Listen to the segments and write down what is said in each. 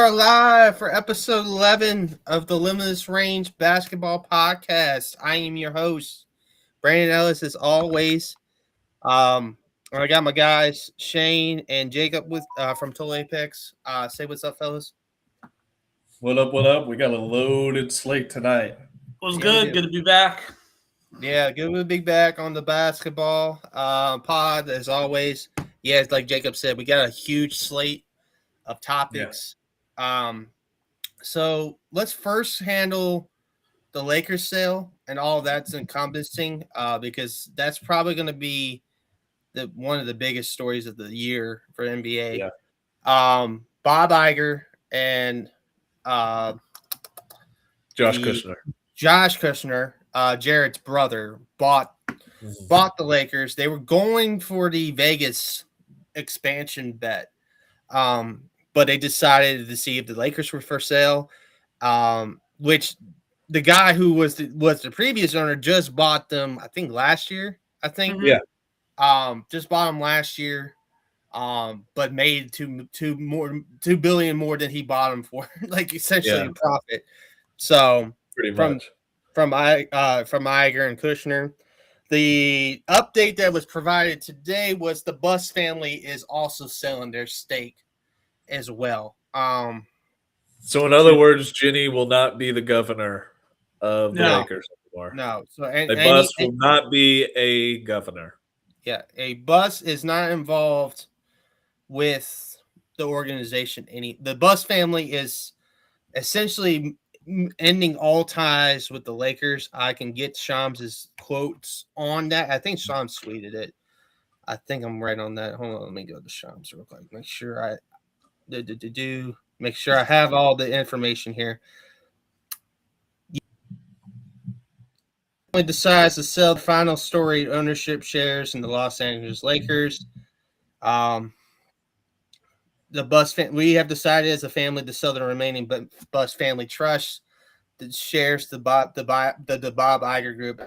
are live for episode 11 of the Limitless Range Basketball Podcast. I am your host, Brandon Ellis, as always. I got my guys, Shane and Jacob with from Total Apex. Say what's up, fellas. What up, what up? We got a loaded slate tonight. Was Yeah, good. Good to be back. Yeah, good to be back on the basketball pod, as always. Yeah, like Jacob said, we got a huge slate of topics. So let's first handle the Lakers sale and all that's encompassing, because that's probably going to be one of the biggest stories of the year for NBA. Yeah. Bob Iger and Josh Kushner. Josh Kushner, Jared's brother, bought the Lakers. They were going for the Vegas expansion bet, but they decided to see if the Lakers were for sale, which the guy who was the previous owner just bought them, I think, last year. Yeah. Just bought them last year, but made $2 billion more than he bought them for, like essentially a profit. So pretty much from Iger and Kushner. The update that was provided today was the Buss family is also selling their stake as well. So in other words, Ginny will not be the governor of the Lakers anymore. No. So Buss will not be a governor. Yeah, a Buss is not involved with the organization. The Buss family is essentially ending all ties with the Lakers. I can get Shams' quotes on that. I think Shams tweeted it. I think I'm right on that. Hold on, let me go to Shams real quick. Make sure I make sure I have all the information here. Decides to sell the final story ownership shares in the Los Angeles Lakers. The Buss we have decided as a family to sell the remaining Buss family trust that shares the Bob Iger Group,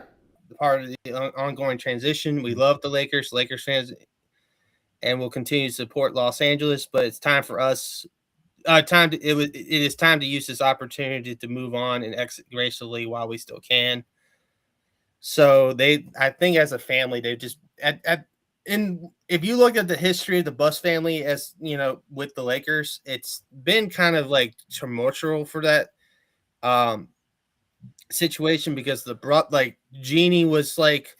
the part of the ongoing transition. We love the Lakers fans, and will continue to support Los Angeles. But it's time for us. It is time to use this opportunity to move on and exit gracefully while we still can. So I think as a family, they just if you look at the history of the Buss family, as you know, with the Lakers, it's been kind of like tumultuous for that situation, because Jeannie was like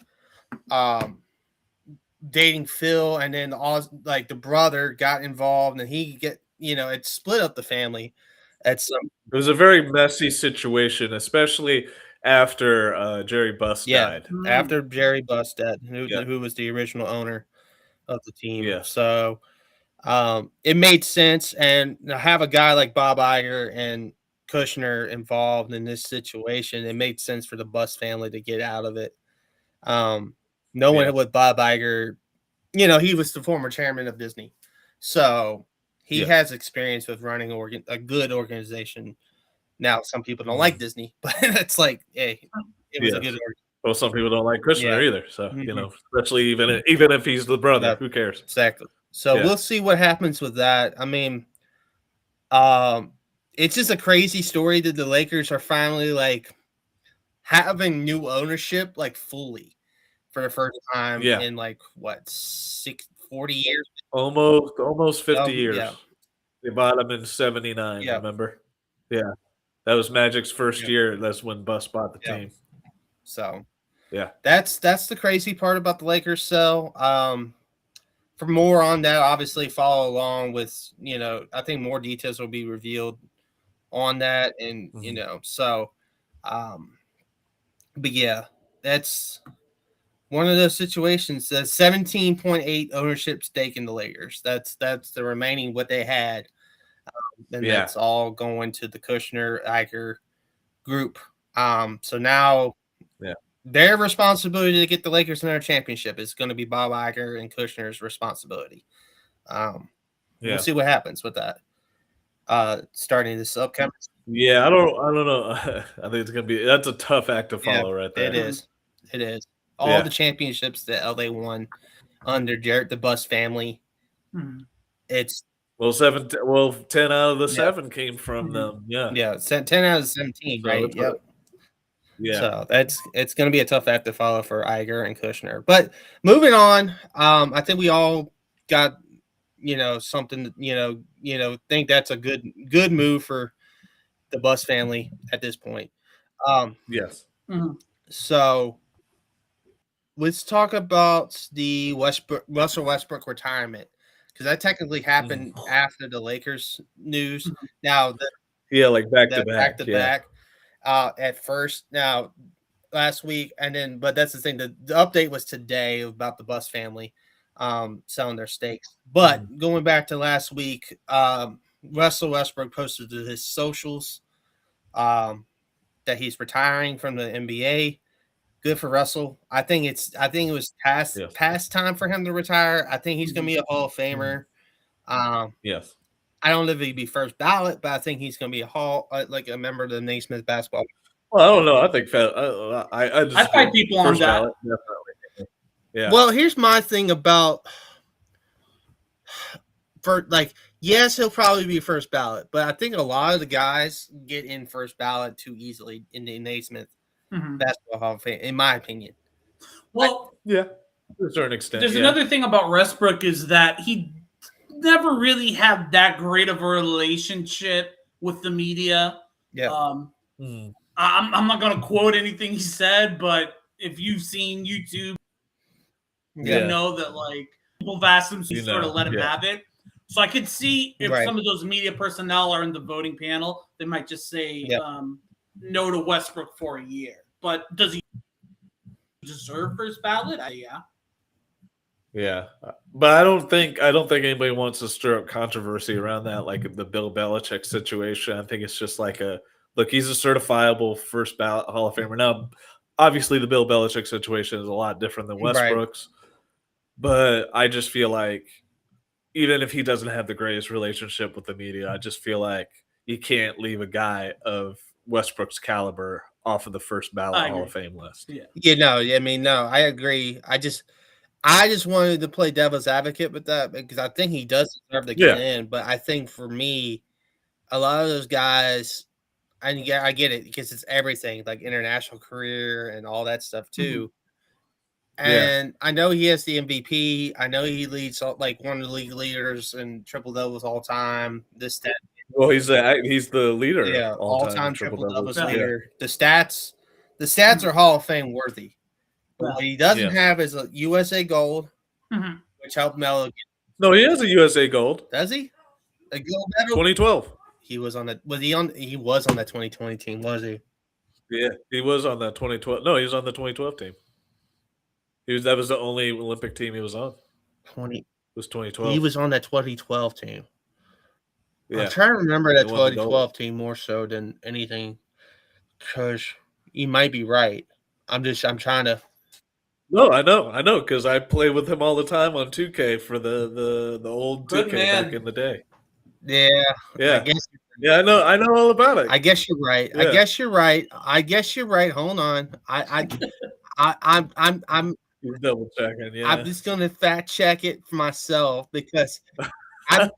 dating Phil, and then like the brother got involved, and it split up the family. It was a very messy situation, especially after Jerry Buss died. After Jerry Buss died, who was the original owner of the team. Yeah. So it made sense, and to have a guy like Bob Iger and Kushner involved in this situation, it made sense for the Buss family to get out of it. Knowing what Bob Iger, he was the former chairman of Disney, so he has experience with running a good organization. Now, some people don't like Disney, but it's like, hey, it was a good organization. Well, some people don't like Kushner either, so especially even if he's the brother, who cares? Exactly. So we'll see what happens with that. I mean, it's just a crazy story that the Lakers are finally like having new ownership, like fully, for the first time in like 40 years, almost 50 years. Yeah. They bought him in 79. Remember? Yeah, that was Magic's first year. That's when Buss bought the team. So that's the crazy part about the Lakers sell. For more on that, obviously follow along with, I think more details will be revealed on that. And, so, but yeah, that's one of those situations. The 17.8 ownership stake in the Lakers. That's the remaining what they had. And that's all going to the Kushner Iger group. So now their responsibility to get the Lakers in their championship is going to be Bob Iger and Kushner's responsibility. We'll see what happens with that. Starting this upcoming. Yeah, I don't know. I think it's gonna be that's a tough act to follow right there. It is. All the championships that LA won under the Buss family. It's Well, 10 out of the 7 came from them. Yeah. Yeah, 10 out of 17, So right? Yep. Yeah. So it's going to be a tough act to follow for Iger and Kushner. But moving on, I think we all got something think that's a good move for the Buss family at this point. Yes. So let's talk about the Russell Westbrook retirement, because that technically happened after the Lakers news. Now, like back to back. back at first. Now, last week, and then, but that's the thing. The update was today about the Buss family selling their stakes. But going back to last week, Russell Westbrook posted to his socials that he's retiring from the NBA. Good for Russell. I think it was past time for him to retire. I think he's going to be a Hall of Famer. Yes. I don't know if he'd be first ballot, but I think he's going to be a member of the Naismith basketball. Well, I don't know. I think I fight people on that. Ballot, definitely. Yeah. Well, here's my thing about yes, he'll probably be first ballot, but I think a lot of the guys get in first ballot too easily in the Naismith basketball Hall of Fame, in my opinion. Well, to a certain extent. There's another thing about Westbrook is that he never really had that great of a relationship with the media. Yeah. I'm not going to quote anything he said, but if you've seen YouTube, you know that people have asked him to sort of let him have it. So I could see if some of those media personnel are in the voting panel, they might just say no to Westbrook for a year. But does he deserve first ballot? Yeah, but I don't think anybody wants to stir up controversy around that, like the Bill Belichick situation. I think it's just look, he's a certifiable first ballot Hall of Famer. Now, obviously, the Bill Belichick situation is a lot different than Westbrook's, but I just feel like even if he doesn't have the greatest relationship with the media, I just feel like you can't leave a guy of Westbrook's caliber off of the first ballot Hall of Fame list. No, I agree. I just wanted to play devil's advocate with that because I think he does deserve to get in. But I think for me, a lot of those guys, I get it because it's everything, like international career and all that stuff too. And I know he has the MVP. I know he leads one of the league leaders in triple doubles all time. Well, he's the leader. Yeah, all time triple doubles leader. Yeah. The stats are Hall of Fame worthy. What he doesn't have is a USA Gold, which helped Melo. No, he has a USA Gold. Does he? A gold medal? 2012. He was on that. He was on that 2020 team, was he? Yeah, he was on that 2012. No, he was on the 2012 team. That was the only Olympic team he was on. It was 2012. He was on that 2012 team. Yeah. I'm trying to remember that 2012 team more so than anything, because you might be right. I'm trying to. No, I know, because I play with him all the time on 2K for the old 2K back in the day. Yeah. I know all about it. I guess you're right. Yeah. I guess you're right. Hold on. I'm double checking. Yeah. I'm just gonna fact check it for myself because I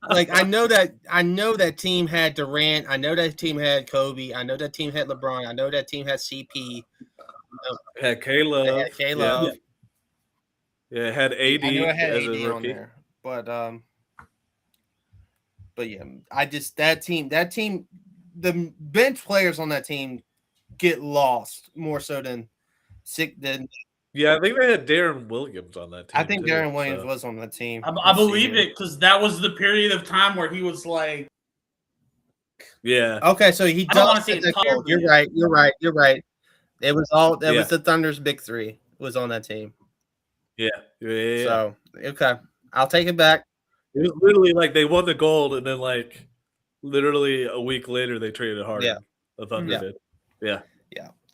know that team had Durant. I know that team had Kobe. I know that team had LeBron. I know that team had CP. Had K-Love. Yeah, it had AD as a rookie. On there. But yeah, that team, the bench players on that team get lost more so than Yeah, I think they had Darren Williams on that team. I think Darren Williams was on that team. I believe it because that was the period of time where he was like. Yeah. Okay, so he does. You're right. It was was the Thunder's big three was on that team. Yeah. So okay, I'll take it back. It was literally like they won the gold, and then literally a week later they traded Harden. Yeah, the Thunder did. Yeah.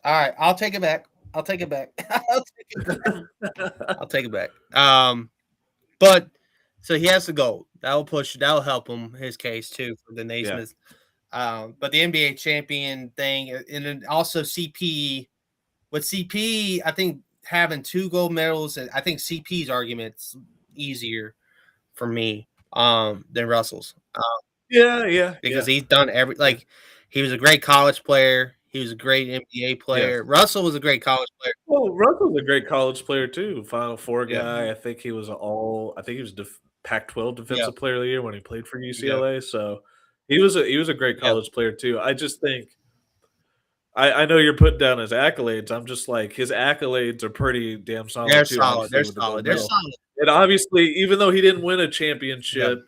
All right, I'll take it back. I'll take it back. But so he has the gold. That'll help him his case too for the Naismith. But the NBA champion thing, and then also CP. With CP, I think having 2 gold medals, I think CP's argument's easier for me. than Russell's. Because he's done he was a great college player. He was a great NBA player. Yes. Russell was a great college player. Well, Russell's a great college player too. Final Four guy. I think he was Pac-12 Defensive Player of the Year when he played for UCLA. So he was a great college player too. I just think I know you're putting down his accolades. I'm just like his accolades are pretty damn solid They're too. solid. They're solid. They're solid. And obviously, even though he didn't win a championship,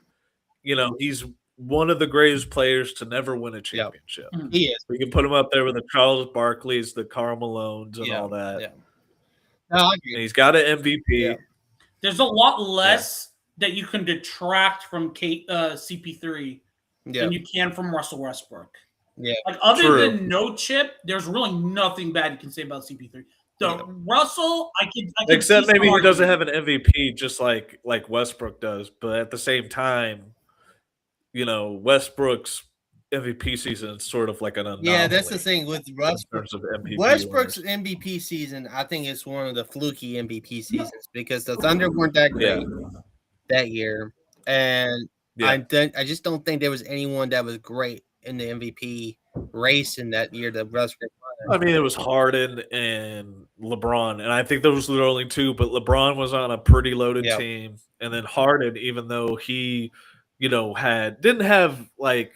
he's one of the greatest players to never win a championship. He is. We can put him up there with the Charles Barkleys, the Karl Malones, and all that. Yeah. No, I agree. And he's got an MVP. Yeah. There's a lot less that you can detract from CP3 than you can from Russell Westbrook. Yeah. Like other than no chip, there's really nothing bad you can say about CP3. Russell, I can except maybe he doesn't have an MVP just like Westbrook does, but at the same time, Westbrook's MVP season is sort of like an anomaly. Yeah, that's the thing with Westbrook. MVP Westbrook's MVP season, I think it's one of the fluky MVP seasons because the Thunder weren't that great that year, and I just don't think there was anyone that was great in the MVP race in that year that Westbrook won. I mean, it was Harden and LeBron, and I think those were the only two. But LeBron was on a pretty loaded team, and then Harden, even though he, didn't have like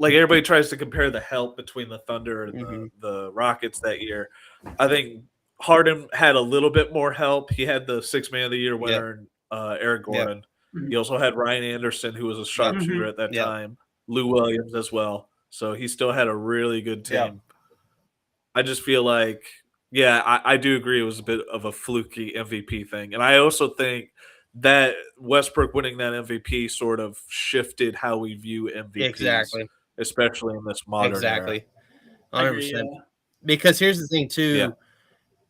everybody tries to compare the help between the Thunder and the Rockets that year. I think Harden had a little bit more help. He had the Sixth Man of the Year winner, Eric Gordon. He also had Ryan Anderson, who was a sharpshooter at that time. Lou Williams as well. So he still had a really good team. I just feel like, I do agree it was a bit of a fluky MVP thing. And I also think that Westbrook winning that MVP sort of shifted how we view MVPs. Exactly. Especially in this modern era. 100%. Because here's the thing, too.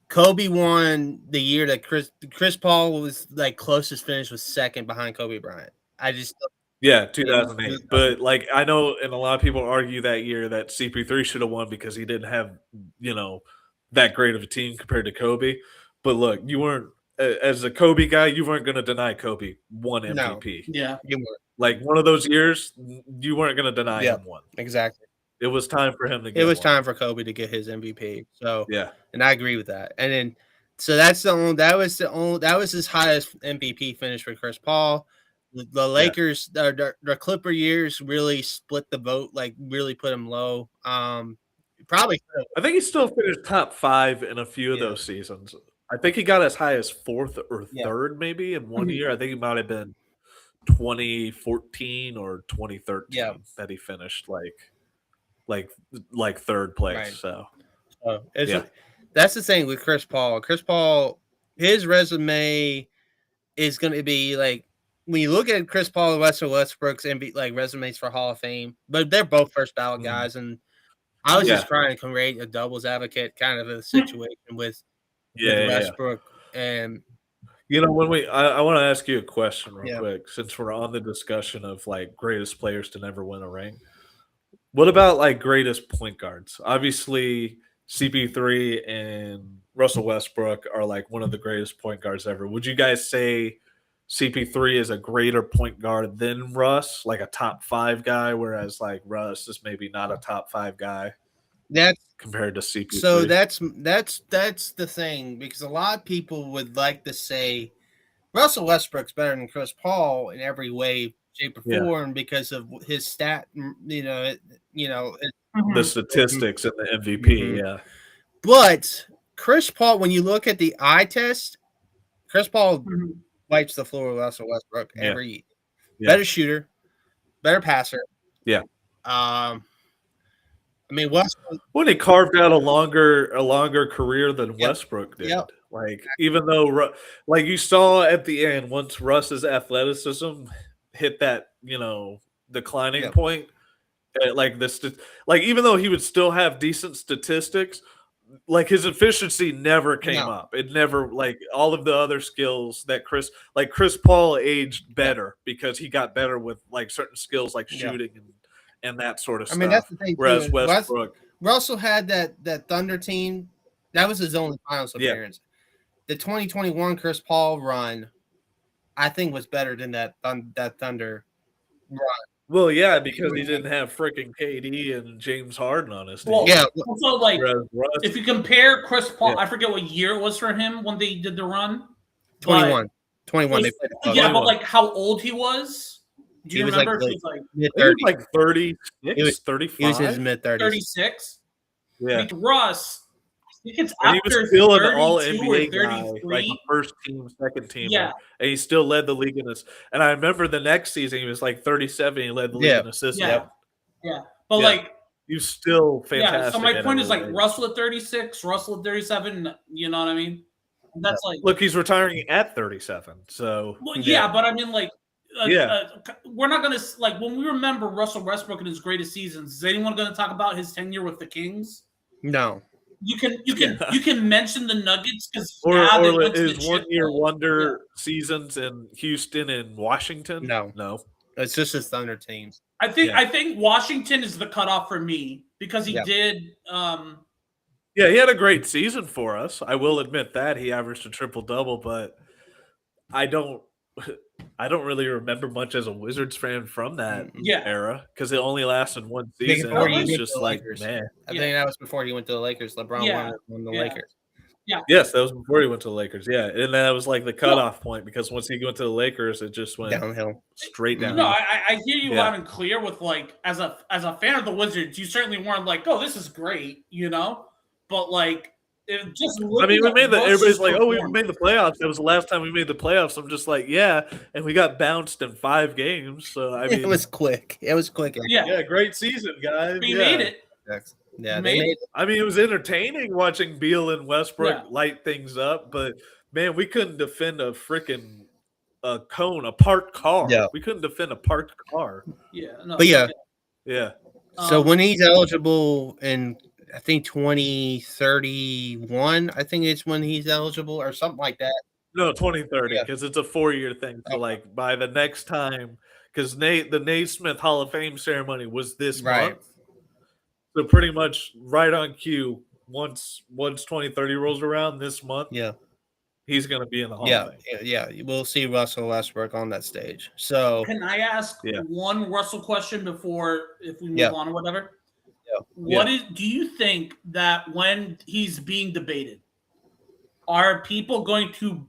Kobe won the year that Chris Paul was like closest finish was second behind Kobe Bryant. 2008. But I know, and a lot of people argue that year that CP3 should have won because he didn't have, that great of a team compared to Kobe. But look, you weren't as a Kobe guy, you weren't going to deny Kobe one MVP. No. You weren't. Like one of those years, you weren't going to deny him one. Exactly. It was time for him to get It was time for Kobe to get his MVP. So and I agree with that. And then that was his highest MVP finish for Chris Paul. The Lakers, their Clipper years really split the vote, like really put him low. Probably. I think he still finished top 5 in a few of those seasons. I think he got as high as 4th or 3rd maybe in one year. I think it might have been 2014 or 2013 that he finished like 3rd place. Right. So that's the thing with Chris Paul. Chris Paul, his resume is going to be like when you look at Chris Paul and Westbrook's resumes for Hall of Fame, but they're both first ballot guys. And I was just trying to create a doubles advocate kind of a situation with Westbrook and. When I want to ask you a question real quick, since we're on the discussion of greatest players to never win a ring. What about greatest point guards? Obviously, CP3 and Russell Westbrook are one of the greatest point guards ever. Would you guys say CP3 is a greater point guard than Russ, like a top 5 guy, whereas Russ is maybe not a top 5 guy? That's compared to CP3. So that's the thing, because a lot of people would like to say Russell Westbrook's better than Chris Paul in every way, shape, or form because of his stat. The statistics and the MVP. But Chris Paul, when you look at the eye test, Chris Paul wipes the floor with Russell Westbrook every better shooter, better passer. I mean, Westbrook. When he carved out a longer career than Westbrook did. Even though, you saw at the end, once Russ's athleticism hit that, declining point, even though he would still have decent statistics, his efficiency never came up. It never, all of the other skills that Chris Paul aged better because he got better with certain skills like shooting and that sort of stuff. I mean, that's the thing. Whereas Westbrook, Russell had that Thunder team. That was his only finals appearance. The 2021 Chris Paul run, I think, was better than that Thunder Well, yeah, because he didn't have freaking KD and James Harden on his team. Well, Yeah. Also, like, if you compare Chris Paul, I forget what year it was for him when they did the run. 21. 21. They played but like how old he was? Do you remember? He was like 36, 35. He was in his mid-30s. 36? Yeah. Russ, I think it's and he was still an all-NBA guy, 33. like a first team, second teamer. Yeah. And he still led the league in this. And I remember the next season, he was like 37. He led the league in assists. Yeah. But like, he was still fantastic. Yeah, so my point is like Russell at 36, Russell at 37, you know what I mean? That's like, look, he's retiring at 37. So, but I mean, like, we're not going to, like, when we remember Russell Westbrook in his greatest seasons, is anyone going to talk about his tenure with the Kings? No. You can mention the Nuggets because or his 1 year wonder seasons in Houston and Washington. No, it's just his Thunder teams. I think Washington is the cutoff for me because he did. Yeah, he had a great season for us. I will admit that he averaged a triple-double, but I don't really remember much as a Wizards fan from that era because it only lasted one season. It was just like, man. I think that was before he went to the Lakers. LeBron won the Lakers. Yeah. Yes, that was before he went to the Lakers. Yeah, and that was like the cutoff point because once he went to the Lakers, it just went downhill, straight down. No, I hear you loud and clear. With like, as a fan of the Wizards, you certainly weren't like, oh, this is great, you know. But like, it just. I mean, we made everybody's like, oh, we made the playoffs. That was the last time we made the playoffs. I'm just like, yeah, and we got bounced in 5 games. So I mean, it was quick. Yeah, great season, guys. We made it. Yeah, they made it. I mean, it was entertaining watching Beal and Westbrook light things up, but man, we couldn't defend a freaking parked car. Yeah. We couldn't defend a parked car. Yeah, no, but yeah. So when he's eligible in, I think 2031, I think it's when he's eligible or something like that. No, 2030, because it's a 4-year thing. So like by the next time, because the Naismith Hall of Fame ceremony was this month. So pretty much right on cue, once 2030 rolls around this month, he's going to be in the Hall of Fame. Yeah, we'll see Russell Westbrook on that stage. So can I ask one Russell question before if we move on or whatever? Do you think that when he's being debated, are people going to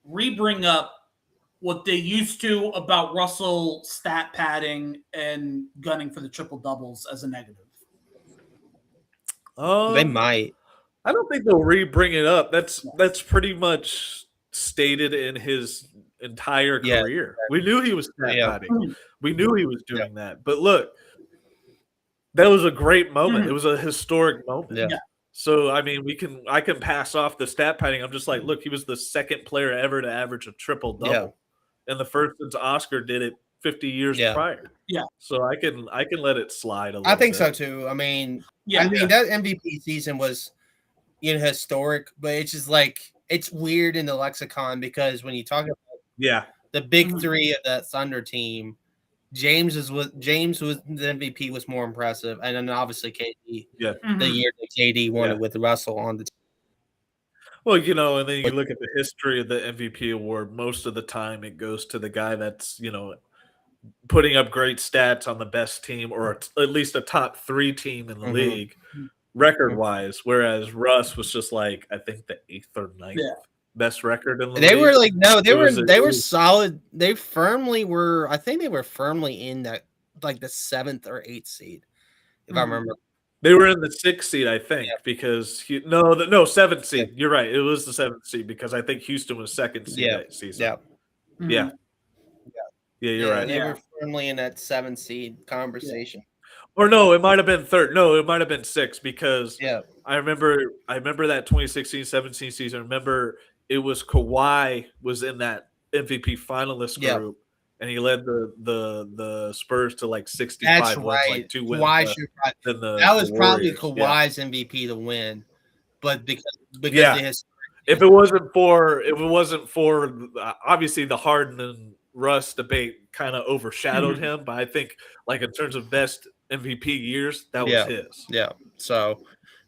re-bring up what they used to about Russell stat padding and gunning for the triple doubles as a negative? They might. I don't think they'll bring it up. That's pretty much stated in his entire career. We knew he was stat padding. We knew he was doing that. But look, that was a great moment. It was a historic moment. Yeah. So I mean, I can pass off the stat padding. I'm just like, look, he was the second player ever to average a triple double, and the first since Oscar did it 50 years prior. Yeah. So I can let it slide a little. I think bit. so too. I mean, that MVP season was, historic, but it's just like it's weird in the lexicon because when you talk about the big three of that Thunder team, James was the MVP was more impressive, and then obviously KD. Yeah. The year that KD won it with Russell on the team. Well, and then you look at the history of the MVP award. Most of the time, it goes to the guy that's putting up great stats on the best team, or at least a top 3 team in the league, record-wise. Whereas Russ was just like, I think the 8th or 9th best record in the league. They were like, no, they were solid. They firmly were. I think they were firmly in that, like the 7th or 8th seed, if I remember. They were in the 6th seed, I think, because 7th seed. You're right. It was the 7th seed because I think Houston was 2nd seed that season. Yeah, you're right. They were firmly in that 7th seed conversation. Or no, it might have been 3rd. No, it might have been 6th because I remember that 2016-17 season. I remember it was Kawhi was in that MVP finalist group, and he led the Spurs to like 65 That's wins, right. like 2 wins. That was probably Kawhi's MVP to win, but because of his. If it wasn't for obviously the Harden and Russ debate kind of overshadowed him, but I think like in terms of best MVP years, that was his. Yeah. So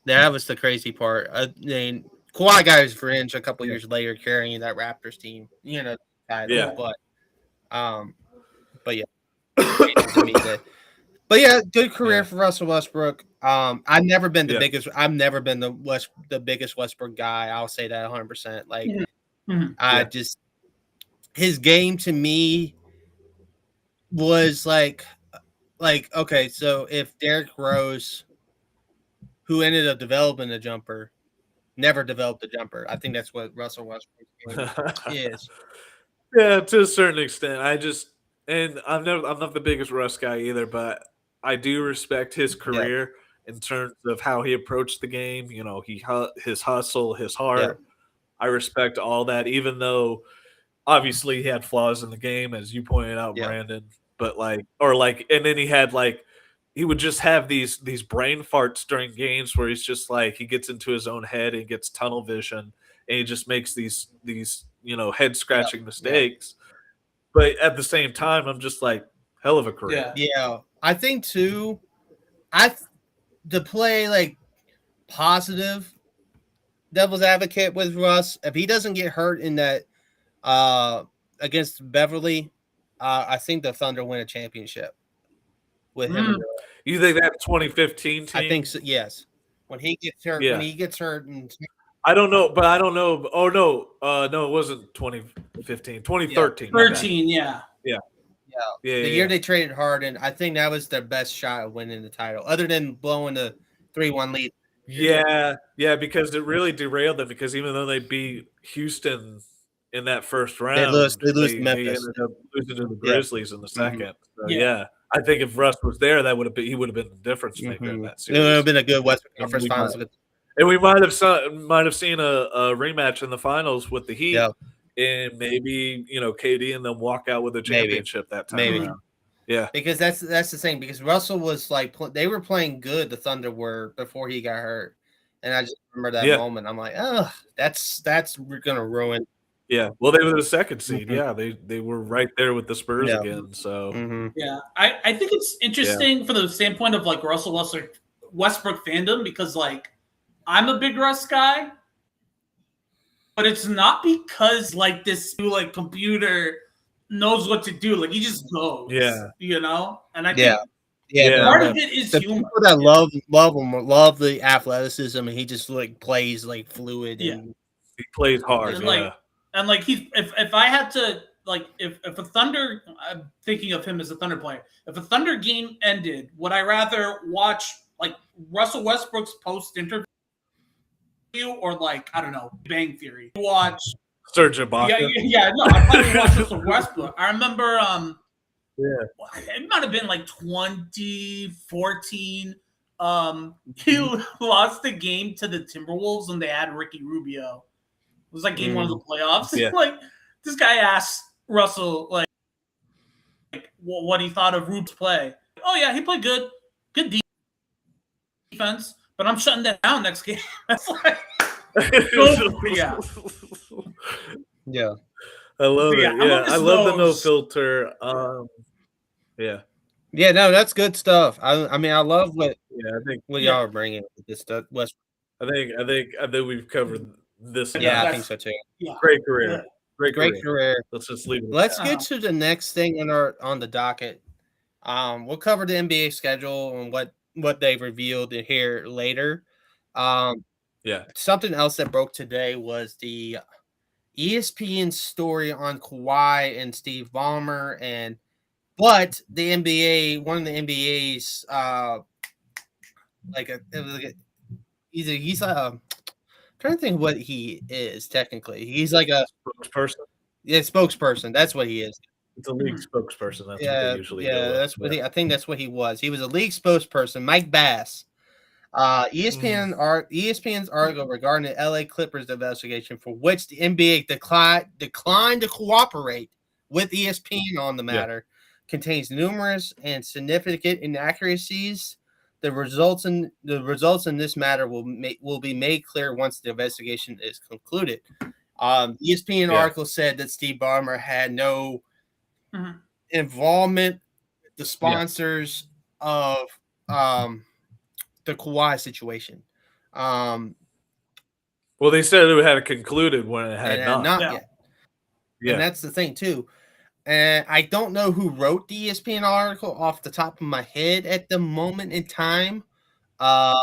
that was the crazy part. I mean, Kawhi got his revenge a couple years later carrying that Raptors team, title. But yeah. to me that. But yeah, good career for Russell Westbrook. I've never been the biggest. I've never been the biggest Westbrook guy. I'll say that 100%. Like, I just his game to me was like okay. So if Derrick Rose, who ended up developing the jumper, never developed the jumper, I think that's what Russell Westbrook is. Yeah, to a certain extent. I'm not the biggest Russ guy either, but I do respect his career in terms of how he approached the game. You know, his hustle, his heart. I respect all that, even though obviously he had flaws in the game, as you pointed out, Brandon. But and then he would just have these brain farts during games where he's just like he gets into his own head and gets tunnel vision, and he just makes these head scratching mistakes. But at the same time, I'm just like, hell of a career. Yeah. I think too. To play like positive devil's advocate with Russ, if he doesn't get hurt in that against Beverly, I think the Thunder win a championship with him. You think that 2015 team? I think so. Yes. When he gets hurt, I don't know, but I don't know. Oh no, no, it wasn't 2015, 2013. 13, yeah. The year they traded Harden, I think that was their best shot of winning the title, other than blowing the 3-1 lead. Yeah, because it really derailed them. Because even though they beat Houston in that first round, they lose to Memphis. They ended up losing to the Grizzlies in the second. So I think if Russ was there, he would have been the difference maker in that series. It would have been a good Western Conference Finals. And we might have seen a rematch in the finals with the Heat, and maybe KD and them walk out with a championship that time around. Yeah, because that's the thing. Because Russell was like they were playing good. The Thunder were before he got hurt, and I just remember that moment. I'm like, oh, that's gonna ruin. Yeah, well, they were the second seed. Yeah, they were right there with the Spurs again. So I think it's interesting from the standpoint of like Russell Westbrook fandom, because like I'm a big Russ guy, but it's not because like this new like computer knows what to do. Like he just goes. And I think part of it is the humor. People that love him love the athleticism, and he just like plays like fluid. And he plays hard. And like if I had to like if a Thunder, I'm thinking of him as a Thunder player. If a Thunder game ended, would I rather watch like Russell Westbrook's post interview or like I don't know, Bang Theory? Watch Serge Ibaka. No, I probably watch Russell Westbrook. I remember it might have been like 2014. He lost the game to the Timberwolves when they had Ricky Rubio. It was like game 1 of the playoffs. Like this guy asked Russell like what he thought of Rube's play. Oh yeah, he played good defense, but I'm shutting that down next game. That's like Yeah. I love it. I love the no filter. Yeah, no, that's good stuff. I mean, I love what what y'all are bringing with this stuff. I think we've covered this. Yeah, I think so too. Yeah. Great career. Great career. Let's just leave it. Let's get to the next thing on the docket. We'll cover the NBA schedule and what they've revealed here later. Something else that broke today was the ESPN story on Kawhi and Steve Ballmer, but the NBA, one of the NBA's, he's I'm trying to think what he is technically. He's like a spokesperson. Yeah, spokesperson. That's what he is. It's a league spokesperson. That's what they usually do. That's what I think that's what he was. He was a league spokesperson, Mike Bass. ESPN's article regarding the LA Clippers investigation, for which the NBA declined to cooperate with ESPN on the matter, contains numerous and significant inaccuracies. The results in this matter will be made clear once the investigation is concluded. ESPN article said that Steve Ballmer had no involvement with the sponsors of the Kawhi situation. Well, they said it had concluded when it had not yet. And that's the thing too. And I don't know who wrote the ESPN article off the top of my head at the moment in time. I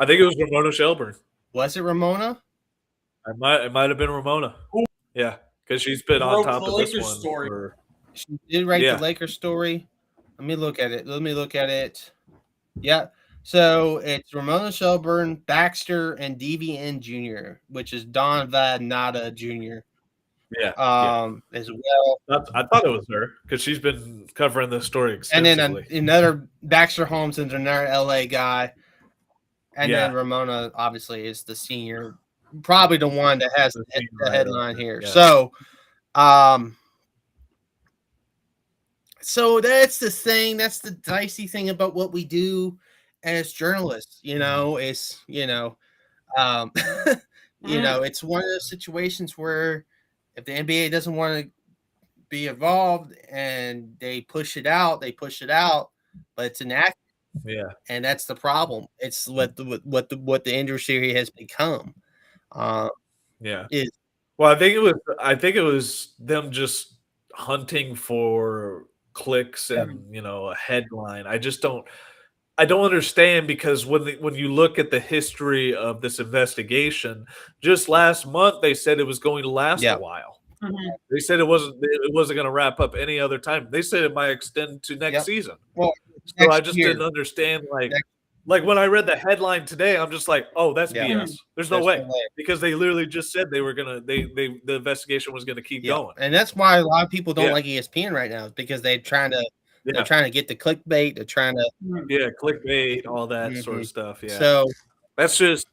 think it was Ramona Shelburne. Was it Ramona? It might have been Ramona. Ooh. Yeah, because she's been on top of this one. Story. She did write the Lakers story. Let me look at it. Yeah. So it's Ramona Shelburne, Baxter, and DVN Jr., which is Don Vadnada Jr. As well. I thought it was her because she's been covering this story extensively. And then another Baxter Holmes is another LA guy. And then Ramona obviously is the senior, probably the one that has the headline here. Yeah. So that's the thing. That's the dicey thing about what we do as journalists. It's it's one of those situations where if the NBA doesn't want to be involved and they push it out, but it's inaccurate. Yeah, and that's the problem. It's what the industry has become. Well, I think it was them just hunting for clicks and a headline. I don't understand, because when you look at the history of this investigation, just last month they said it was going to last a while. Mm-hmm. They said it wasn't going to wrap up any other time. They said it might extend to next season. Well, so I just didn't understand, like when I read the headline today, I'm just like, oh, that's BS. There's no way, because they literally just said they were gonna the investigation was gonna keep going, and that's why a lot of people don't like ESPN right now, because they're trying to get the clickbait. They're trying to clickbait, all that sort of stuff. Yeah, so that's just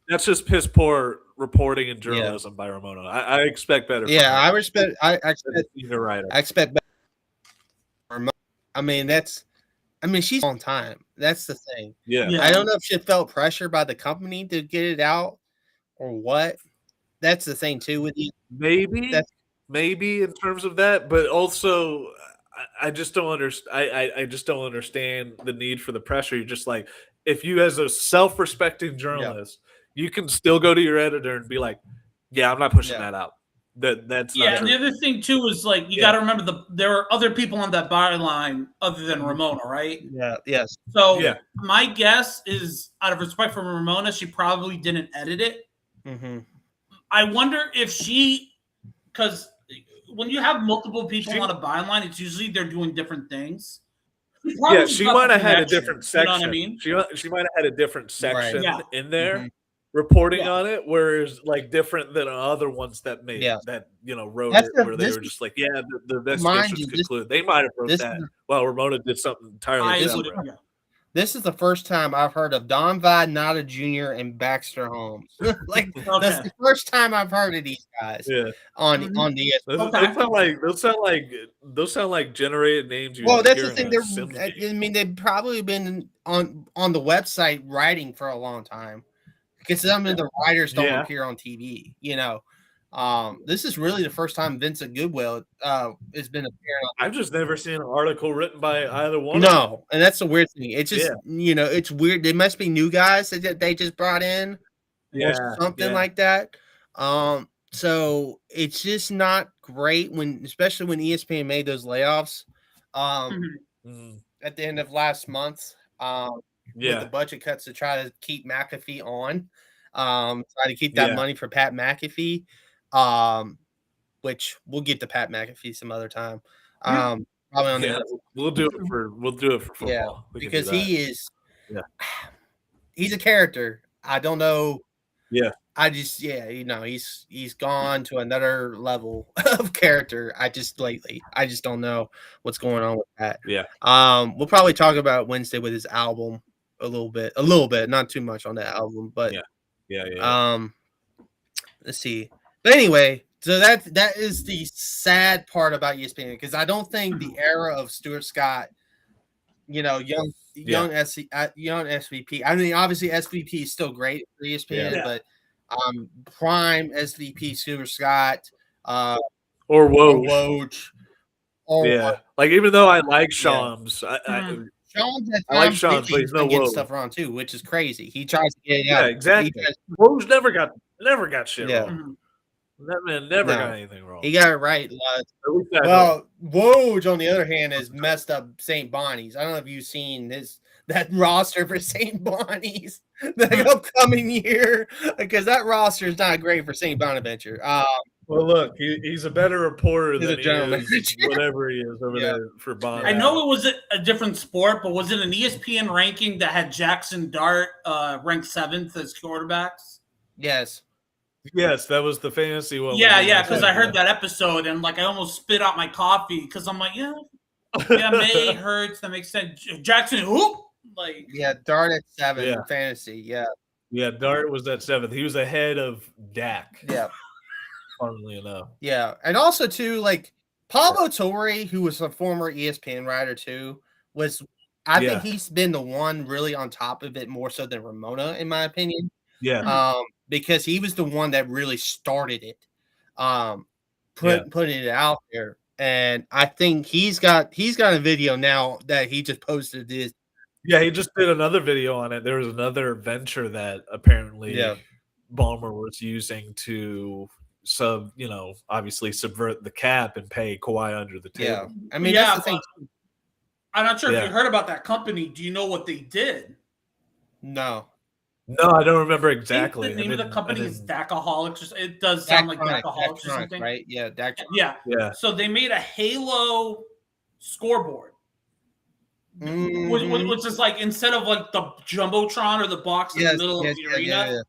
piss poor reporting and journalism by Ramona. I expect better. Yeah, I expect better. I mean, she's on time. That's the thing. Yeah. I don't know if she felt pressure by the company to get it out or what. That's the thing too with you. Maybe in terms of that, but also I just don't understand. I just don't understand the need for the pressure. You're just like, if you, as a self-respecting journalist, you can still go to your editor and be like, "Yeah, I'm not pushing that out." That's not and the other thing too is, like, you got to remember there are other people on that byline other than Ramona, right? Yeah. Yes. So my guess is, out of respect for Ramona, she probably didn't edit it. Mm-hmm. I wonder if because when you have multiple people on a byline, it's usually they're doing different things. She might have had a different section. You know what I mean? She might have had a different section in there. Mm-hmm. Reporting on it, whereas like different than other ones that wrote it, where they were just like, the investigation's concluded. They might have wrote that. Well, Ramona did something entirely different. This is the first time I've heard of Don Vadnada Jr. and Baxter Holmes. That's the first time I've heard of these guys on the. Those sound like generated names. That's the thing. They've probably been on the website writing for a long time. Because some of the writers don't appear on TV, This is really the first time Vincent Goodwill has been appearing. I've just never seen an article written by either one. No, and that's the weird thing. It's just it's weird. They must be new guys that they just brought in, or something like that. So it's just not great especially when ESPN made those layoffs at the end of last month. With the budget cuts to try to keep McAfee on, try to keep that money for Pat McAfee, which we'll get to Pat McAfee some other time. Probably on we'll do it for football. Yeah, because he's a character. I don't know. Yeah. I just he's gone to another level of character. I just don't know what's going on with that. Yeah. We'll probably talk about Wednesday with his album a little bit, not too much on that album, but let's see. But anyway, so that is the sad part about ESPN, because I don't think the era of Stuart Scott, young SVP. I mean, obviously SVP is still great for ESPN, but prime SVP Stuart Scott, or Woj, like, even though I like Shams, I like Shams, but he's no Woj stuff around too, which is crazy. He tries to get it out. Yeah, exactly. Woj never got shit. Yeah. Wrong. That man never got anything wrong. He got it right. Well, Woj, on the other hand, has messed up St. Bonnie's. I don't know if you've seen that roster for St. Bonnie's the upcoming year, because that roster is not great for St. Bonaventure. Well, look, he's a better reporter than he is whatever he is over there for Bonn. I know it was a different sport, but was it an ESPN ranking that had Jackson Dart ranked 7th as quarterbacks? Yes. Yes, that was the fantasy one. Yeah, because I heard that episode and I almost spit out my coffee because I'm like, May Hurts, that makes sense. Jackson, who? Dart at 7 fantasy. Yeah, Dart was at 7th. He was ahead of Dak. Yeah. Funnily enough. Yeah, and also too, Pablo Torre, who was a former ESPN writer too, I think he's been the one really on top of it more so than Ramona, in my opinion. Yeah. Because he was the one that really started it, putting it out there. And I think he's got a video now that he just posted this. Yeah, he just did another video on it. There was another venture that apparently Ballmer was using to obviously subvert the cap and pay Kawhi under the table. Yeah. I mean, that's the thing. I'm not sure if you heard about that company. Do you know what they did? No, I don't remember exactly. The name of the company is Dakaholics. It does sound like Dakaholics or something, right? Yeah, yeah. So they made a Halo scoreboard, which is instead of the jumbotron or the box in the middle of the arena.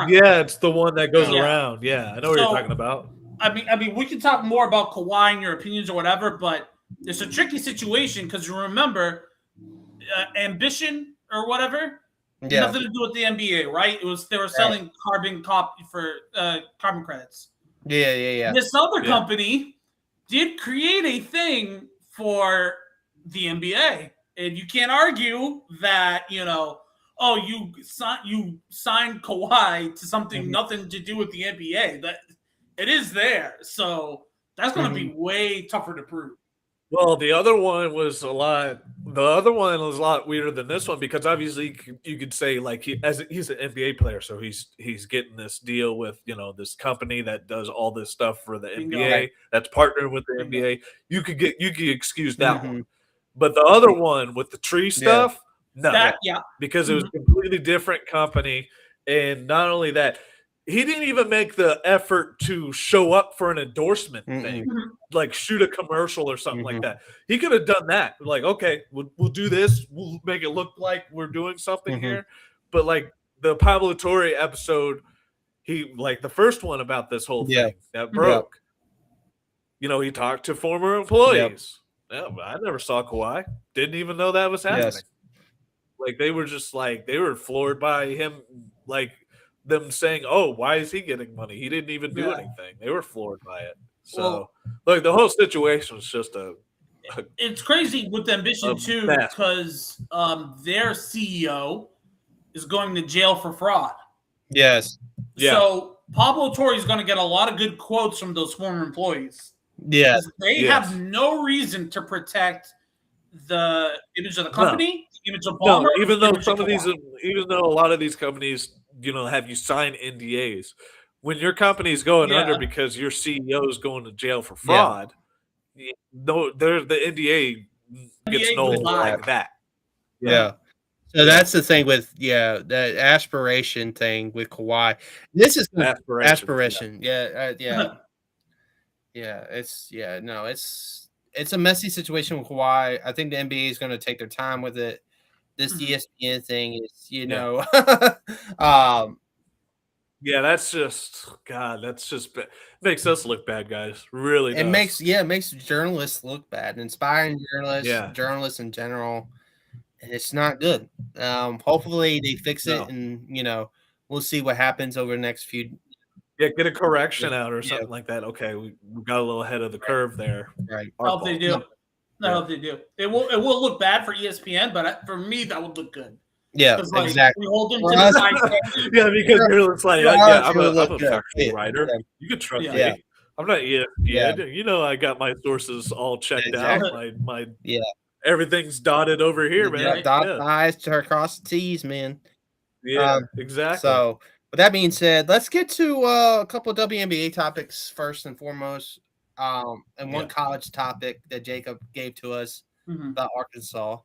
Yeah, it's the one that goes around. Yeah, I know what you're talking about. I mean, we can talk more about Kawhi and your opinions or whatever, but it's a tricky situation because you remember ambition or whatever. Yeah. Nothing to do with the NBA, right? They were selling carbon credits. Yeah. This other company did create a thing for the NBA, and you can't argue that you signed Kawhi to something nothing to do with the NBA. That it is there, so that's going to be way tougher to prove. Well, the other one was a lot weirder than this one because obviously you could say he's an NBA player, so he's getting this deal with this company that does all this stuff for the NBA that's partnered with the NBA. You could excuse that one, but the other one with the tree stuff, no, because it was a completely different company, and not only that. He didn't even make the effort to show up for an endorsement thing, like shoot a commercial or something like that. He could have done that. Okay, we'll do this. We'll make it look like we're doing something here. But the Pablo Torre episode, he the first one about this whole thing that broke. He talked to former employees. I never saw Kawhi. Didn't even know that was happening. They were just they were floored by him. Them saying, "Oh, why is he getting money? He didn't even do anything." They were floored by it. So, the whole situation was just it's crazy with ambition too, because their CEO is going to jail for fraud. Yes. Yeah. So Pablo Torre is going to get a lot of good quotes from those former employees. Yeah. They have no reason to protect the image of the company, the image of Ballmer. No, even though a lot of these companies have you sign NDAs. When your company's going under because your CEO is going to jail for fraud, the NDA gets null like that. Yeah. So that's the thing with the aspiration thing with Kawhi. This is aspiration. Yeah. It's a messy situation with Kawhi. I think the NBA is going to take their time with it. This ESPN thing is, that's just makes us look bad, guys. Really, it makes journalists look bad, inspiring journalists in general, and it's not good. Hopefully they fix it, and we'll see what happens over the next few. Yeah, get a correction out or something like that. Okay, we got a little ahead of the curve there. Right. I hope they do. I hope they do. It will look bad for ESPN, but for me, that would look good. Yeah, exactly. We hold them to the side. Because you're I'm a factual writer. Yeah. You can trust me. I'm not ESPN. Yeah. I got my sources all checked out. My everything's dotted over here, man. Dot the I's to cross the T's, man. Yeah, exactly. So With that being said, let's get to a couple of WNBA topics first and foremost, and one college topic that Jacob gave to us about Arkansas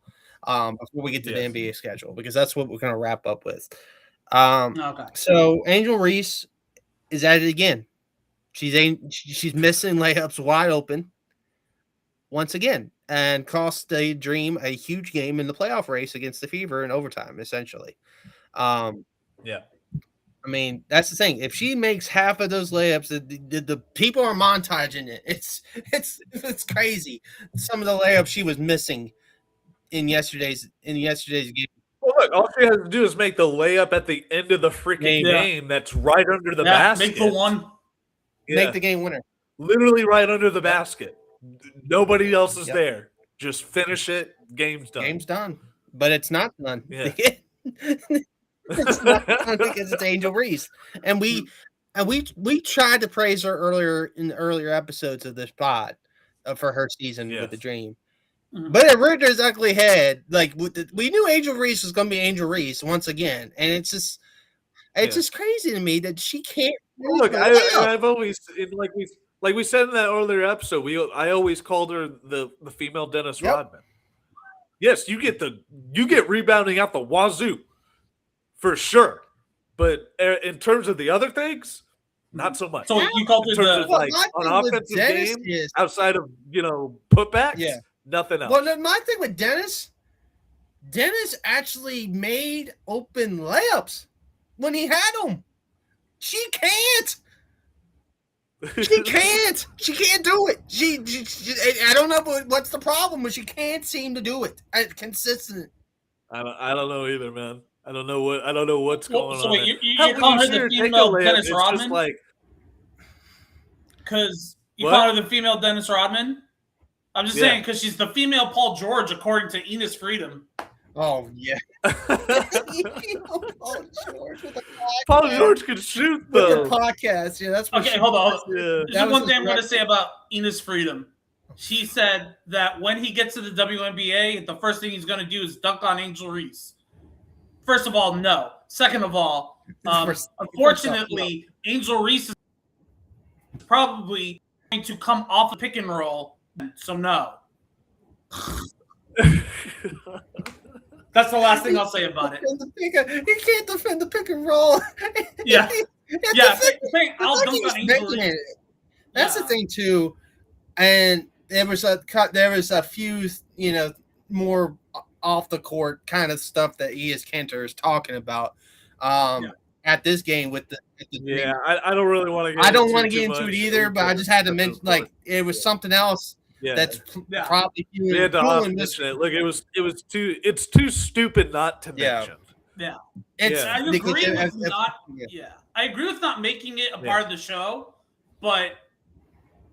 before we get to the NBA schedule, because that's what we're going to wrap up with. So Angel Reese is at it again. She's missing layups wide open once again, and cost the Dream a huge game in the playoff race against the Fever in overtime, essentially. I mean, that's the thing. If she makes half of those layups, the people are montaging it. It's crazy. Some of the layups she was missing in yesterday's game. Well, look, all she has to do is make the layup at the end of the freaking game. That's right under the basket. Make the one. Make the game winner. Literally right under the basket. Nobody else is there. Just finish it. Game's done. Game's done. But it's not done. Yeah. It's not done because it's Angel Reese. And we tried to praise her earlier in the earlier episodes of this pod for her season with the Dream. But it reared its ugly head. Like we knew Angel Reese was going to be Angel Reese once again, and it's just crazy to me that she can't. Look, I've always like we said in that earlier episode. I always called her the female Dennis Rodman. Yes, you get rebounding out the wazoo for sure, but in terms of the other things, not so much. So you called her on offensive game outside of putbacks. Yeah. Nothing else. Well, my thing with Dennis actually made open layups when he had them. She can't. She can't do it. She I don't know what's the problem, but she can't seem to do it consistent. I don't know either, man. I don't know what's going on. So wait, you call her the female Dennis Rodman? Because you call her the female Dennis Rodman? I'm just saying because she's the female Paul George, according to Enos Freedom. Oh yeah. Paul George could shoot though. Podcast, yeah. That's what hold on. Yeah. There's one thing I'm going to say about Enos Freedom. She said that when he gets to the WNBA, the first thing he's going to do is dunk on Angel Reese. First of all, no. Second of all, unfortunately, Angel Reese is probably going to come off the pick and roll. So no. That's the last thing I'll say about it. He can't defend the pick and roll. Yeah. I'll dunk on Angel Reese. That's the thing too. And there was a few, more off the court kind of stuff that E.S. Kanter is talking about at this game with the I don't really want to get I don't want to get into it either, but I just had to mention it was something else that's probably mention it. Look, it's too stupid not to mention. Yeah. I agree with not making it a part of the show, but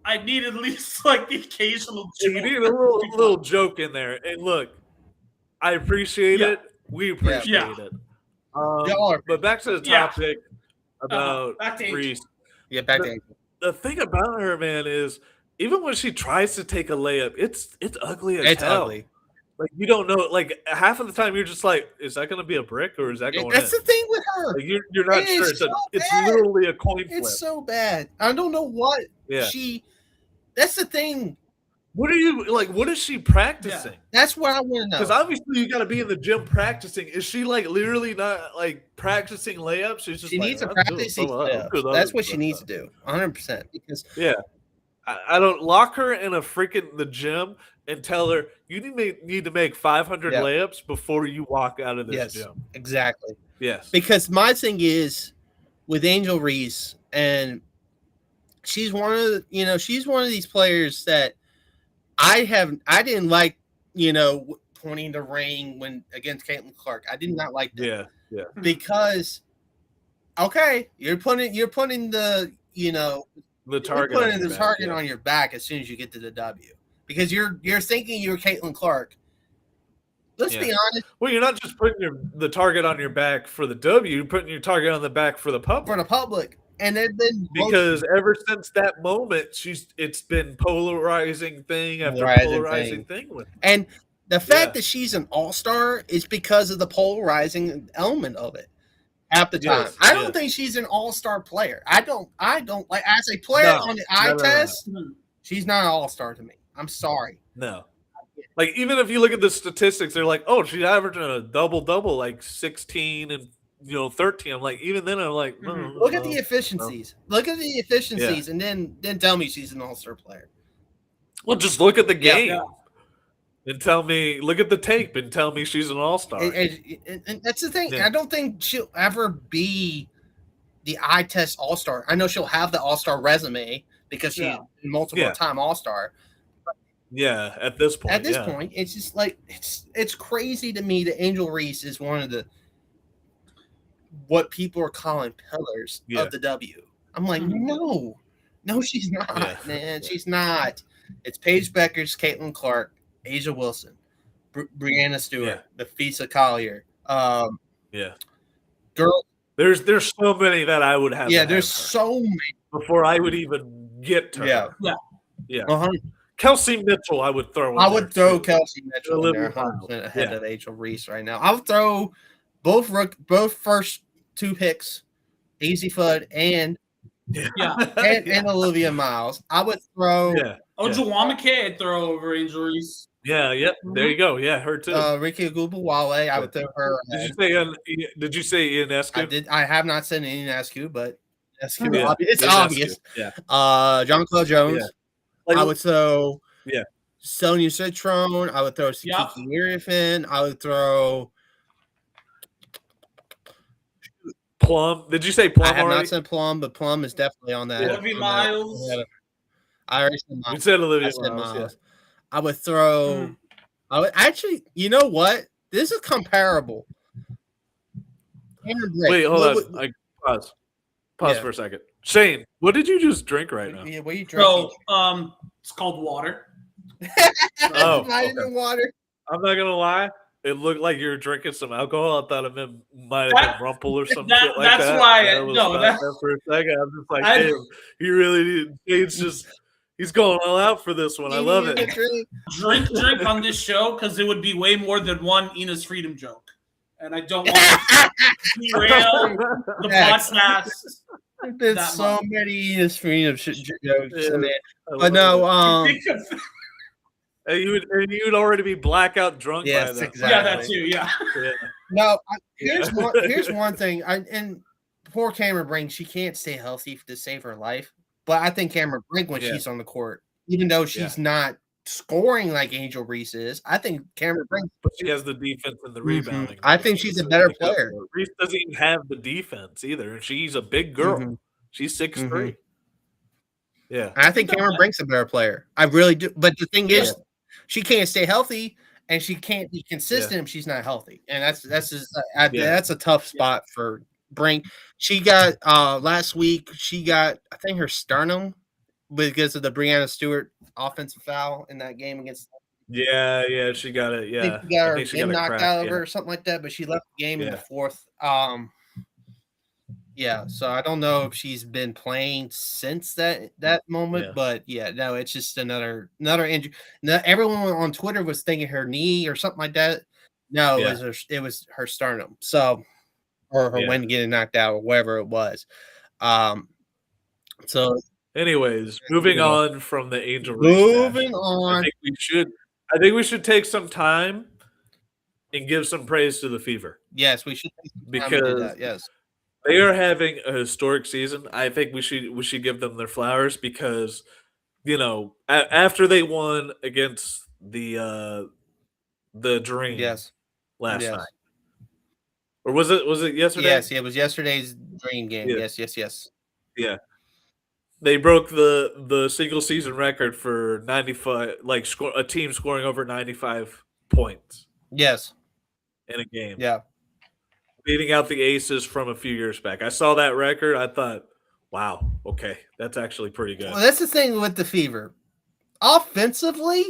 I need at least the occasional joke. You need a little joke in there. And look, I appreciate it. We appreciate it. But back to the topic about Reese. Yeah, back to Angel. The thing about her, man, is even when she tries to take a layup, it's ugly as hell. Ugly. Like you don't know. Like half of the time, you're just like, "Is that going to be a brick or is that going?" That's the thing with her. Like, you're not sure. It's literally a coin flip. It's so bad. I don't know what she. That's the thing. What is she practicing? That's what I want to know. Because obviously you got to be in the gym practicing. Is she literally not practicing layups? She's just she needs to practice these layups. That's what she needs to do, 100%. Because I don't lock her in a the gym and tell her you need to make 500 layups before you walk out of this gym. Exactly. Yes. Because my thing is with Angel Reese, and she's one of these players that I didn't like, pointing the ring when against Caitlin Clark. I did not like that. Yeah. Because you're putting the target on your back as soon as you get to the W. Because you're thinking you're Caitlin Clark. Let's be honest. Well, you're not just putting the target on your back for the W, you're putting your target on the back for the public. And then because ever since that moment, it's been polarizing thing after polarizing thing with her. And the fact that she's an all-star is because of the polarizing element of it. half the time. I don't think she's an all-star player. I don't like as a player on the eye test. She's not an all-star to me. I'm sorry. No. Like, even if you look at the statistics, they're like, oh, she's averaging a double-double, like 16 and 13. I'm like, even then, I'm like, look at the efficiencies. Look at the efficiencies, and then tell me she's an all-star player. Well, just look at the game and tell me. Look at the tape and tell me she's an all-star. And that's the thing. I don't think she'll ever be the eye test all-star. I know she'll have the all-star resume because she's multiple-time all-star. Yeah, at this point. At this point, it's just like it's crazy to me that Angel Reese is one of the what people are calling pillars of the W. I'm like, no, she's not, man. She's not. It's Paige Beckers, Caitlin Clark, Asia Wilson, Brianna Stewart, Nafisa Collier. Girl, there's so many that I would have. Yeah, there's so many before I would even get to her. Yeah. Kelsey Mitchell, I would throw. Kelsey Mitchell in there 100% ahead of Angel Reese right now. I would throw both first two picks, Easy Fudd and Olivia Miles. I would throw. Jawama K, I'd throw over Angel Reese. Yeah. There you go. Yeah, her too. Ricky Agubawale, I would throw her. Did you say Ionescu? I have not said Ionescu, but it's obvious. Yeah. John Claude Jones. Yeah. I would throw Sonia Citron. I would throw Kiki Irifin. I would throw Plum. Did you say Plum? I have not said Plum, but Plum is definitely on that. Olivia Miles. I already said Miles. You said Olivia Miles. I would throw. I would actually. You know what? This is comparable. Wait, hold on. Pause for a second. Shane, what did you just drink right now? Yeah, what are you drinking? So, it's called water. Vitamin water. I'm not gonna lie. It looked like you were drinking some alcohol. I thought it might have been Rumple or something like that. That's why. For a second, I'm just like, hey, he really did. He's going all out for this one. I love it. Drink on this show because it would be way more than one Ina's Freedom joke, and I don't want to derail the podcast. There's so many Ina's Freedom jokes in there, but no. You would already be blackout drunk by that. Exactly. Yeah, that too. Yeah. No, here's one thing. And poor Cameron Brink, she can't stay healthy to save her life. But I think Cameron Brink, when she's on the court, even though she's not scoring like Angel Reese is, I think Cameron Brink. But she has the defense and the rebounding. I think she's a better player. Reese doesn't even have the defense either. She's a big girl. She's 6'3". Yeah. I think Cameron Brink's a better player. I really do. But the thing is, she can't stay healthy and she can't be consistent if she's not healthy. And that's a tough spot for Brink. She got last week, I think her sternum because of the Brianna Stewart offensive foul in that game against. Yeah, she got it. Yeah, she got her knocked out of her or something like that, but she left the game in the fourth. So I don't know if she's been playing since that moment, but it's just another injury. Now, everyone on Twitter was thinking her knee or something like that. No, it was her sternum. So, or her wind getting knocked out or whatever it was. So, anyways, moving on from the Angel. Moving on, I think we should take some time and give some praise to the Fever. Yes, we should because they are having a historic season. I think we should give them their flowers because, after they won against the Dream last night. Or was it yesterday? Yes, it was yesterday's Dream game. Yes. Yeah. They broke the single season record for 95, a team scoring over 95 points. Yes. In a game. Yeah. Beating out the Aces from a few years back. I saw that record. I thought, wow, okay, that's actually pretty good. Well, that's the thing with the Fever. Offensively,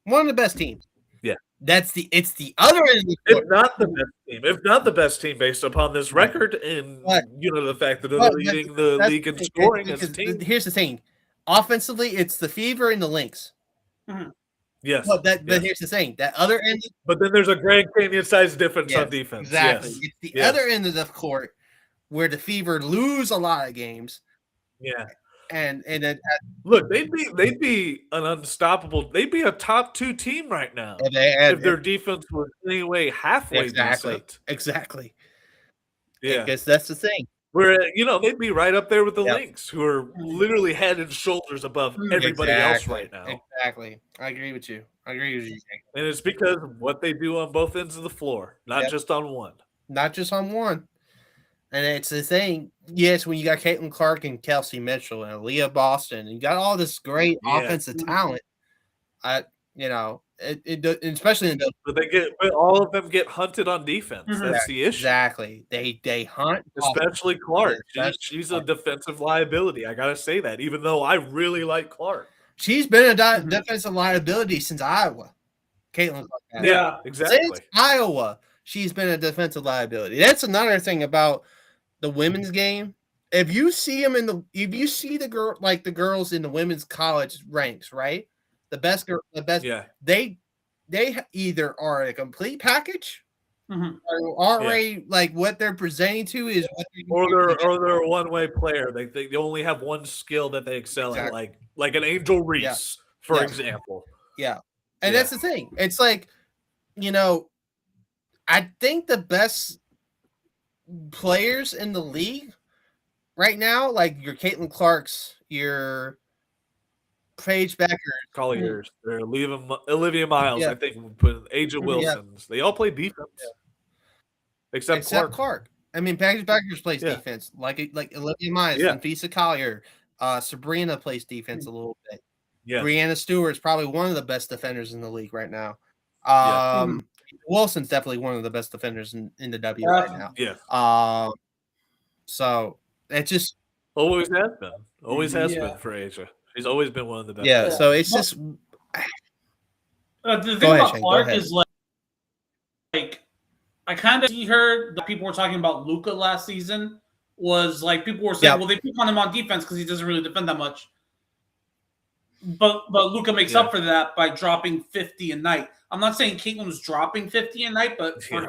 one of the best teams. Yeah. It's the other end of the court. If not the best team based upon this record and the fact that they're leading the league in scoring as a team. Here's the thing. Offensively, it's the Fever and the Lynx. Mm-hmm. Yes. But here's the thing: that other end. But then there's a Grand Canyon size difference on defense. Exactly. Yes. It's the other end of the court where the Fever lose a lot of games. Yeah. And then look, they'd be an unstoppable. They'd be a top 2 team right now if their defense was anyway halfway decent. Exactly. Yeah, because that's the thing. Where they'd be right up there with the Lynx, who are literally head and shoulders above everybody else right now. Exactly, I agree with you. And it's because of what they do on both ends of the floor, not just on one. Not just on one. And it's the thing, yes, when you got Caitlin Clark and Kelsey Mitchell and Leah Boston, and you got all this great offensive talent, especially in but all of them get hunted on defense. That's the issue. Exactly. They hunt, especially Clark. She's a defensive liability. I gotta say that, even though I really like Clark. She's been a defensive liability since Iowa. Caitlin Clark. Yeah, exactly. Since Iowa, she's been a defensive liability. That's another thing about the women's game. If you see them the girls in the women's college ranks, right? The best, they either are a complete package, or already like what they're presenting to is what they're a one-way player. They only have one skill that they excel at, like an Angel Reese, for example. Yeah, and that's the thing. It's like, I think the best players in the league right now, like your Caitlin Clarks, your Paige Becker, Colliers, Olivia Miles, I think we put Aja Wilsons. They all play defense, except Clark. I mean, Paige Becker plays defense, like Olivia Miles, and Fisa Collier. Sabrina plays defense a little bit. Yeah, Brianna Stewart is probably one of the best defenders in the league right now. Wilson's definitely one of the best defenders in the W right now. Yeah. So it just always has been for Asia. She's always been one of the best. Yeah. So it's just the thing about Clark is like I kind of see her. The people were talking about Luka last season was like people were saying, well, they pick on him on defense because he doesn't really defend that much. But Luka makes up for that by dropping 50 a night. I'm not saying Caitlin was dropping 50 a night, but for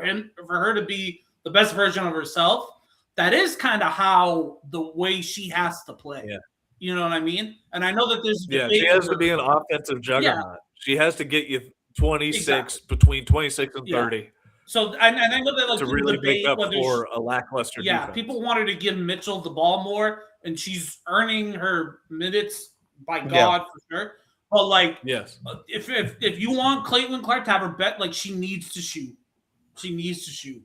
her to be the best version of herself, that is kind of how the way she has to play. Yeah. You know what I mean? And I know that there's she has to be an offensive juggernaut. Yeah. She has to get you 26 between 26 and 30. So and I know that to really make up for a lackluster defense. People wanted to give Mitchell the ball more, and she's earning her minutes by God for sure. But if you want Caitlin Clark to have her bet, she needs to shoot. She needs to shoot.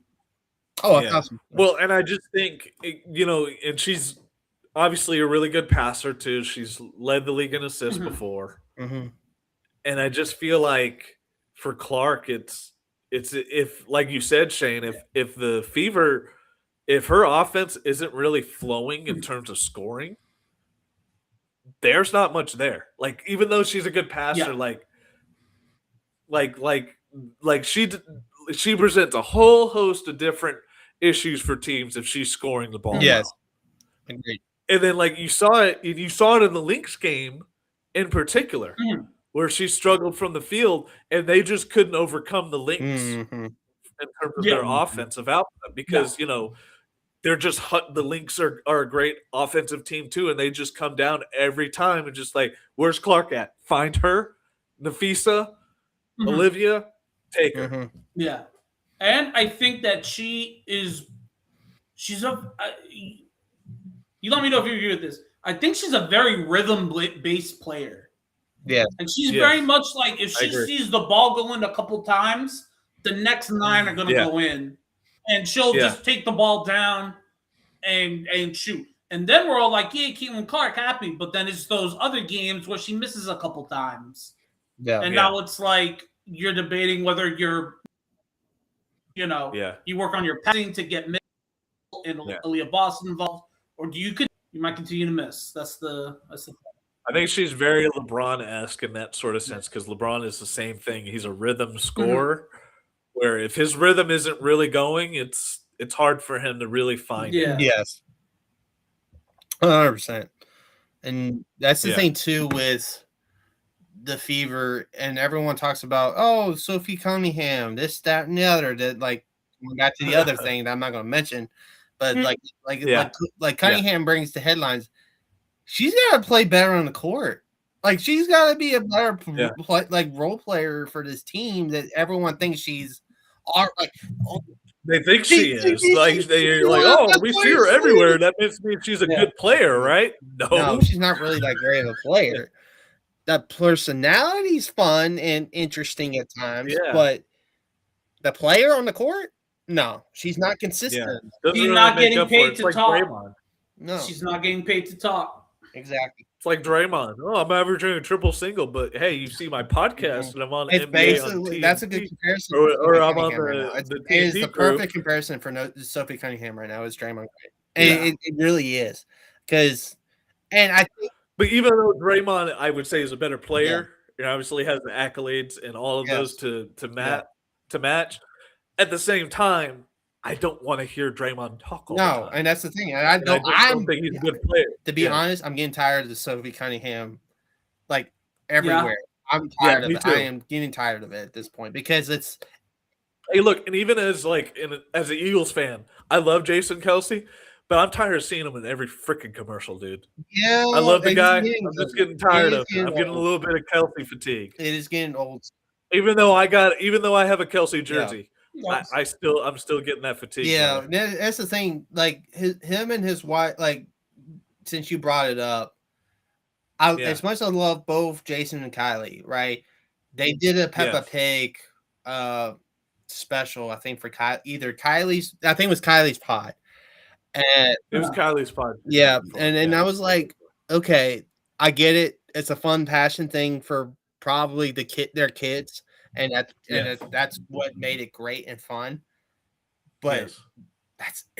Oh, awesome. Well, and I just think and she's obviously a really good passer too. She's led the league in assists before, and I just feel like for Clark, it's if like you said, Shane, if the Fever, if her offense isn't really flowing in terms of scoring, there's not much there. Like even though she's a good passer, she presents a whole host of different issues for teams if she's scoring the ball. Yes, agreed. And then you saw it in the Lynx game in particular, where she struggled from the field, and they just couldn't overcome the Lynx in terms of their offensive output because they're just the Lynx are a great offensive team too, and they just come down every time and just where's Clark at? Find her, Nafisa, Olivia, take her. Yeah, and I think that she's you let me know if you agree with this. I think she's a very rhythm-based player. Yeah. And she's very much if she sees the ball go in a couple times, the next 9 are going to go in. And she'll just take the ball down and shoot. And then we're all like, Caitlin Clark, happy. But then it's those other games where she misses a couple times. Yeah. And now it's you're debating whether you're, you work on your passing to get Mitchell and Aaliyah Boston involved. Or you might continue to miss. That's the I think she's very LeBron-esque in that sort of sense because LeBron is the same thing. He's a rhythm scorer, where if his rhythm isn't really going, it's hard for him to really find it. Yes, 100%. And that's the thing too with the Fever, and everyone talks about Sophie Cunningham, this, that, and the other. That going back to the other thing that I'm not going to mention, but like Cunningham brings to headlines. She's got to play better on the court. Like she's got to be a better role player for this team that everyone thinks she's. They think she is. They're like, oh, we see her everywhere. That means she's a good player, right? No, she's not really that great of a player. That personality's fun and interesting at times, but the player on the court, no, she's not consistent. She's not getting paid to talk. No, she's not getting paid to talk. Exactly. It's like Draymond. Oh, I'm averaging a triple single, but hey, you see my podcast and I'm on NBA on TNT. That's a good comparison. Or I'm on the it is the perfect comparison for Sophie Cunningham right now. Is Draymond, and it really is because, and I think. But even though Draymond, I would say, is a better player, obviously has the accolades and all of those to match. At the same time, I don't want to hear Draymond talk all the time. And that's the thing. I don't think he's a good player. To be honest, I'm getting tired of the Sophie Cunningham, like everywhere. I'm tired of it. I am getting tired of it at this point because it's. Hey, look, and even as an Eagles fan, I love Jason Kelce. But I'm tired of seeing him in every freaking commercial, dude. Yeah, I love the guy. I'm just getting tired of it. I'm getting a little bit of Kelce fatigue. It is getting old. Even though I have a Kelce jersey, I'm still getting that fatigue. Yeah, that's the thing. Like him and his wife. Like since you brought it up, as much as I love both Jason and Kylie, right? They did a Peppa Pig special. I think for either Kylie's. I think it was Kylie's pod. And it was Kylie's pod. Yeah, and I was like, okay, I get it. It's a fun passion thing for probably their kids, and that's what made it great and fun. But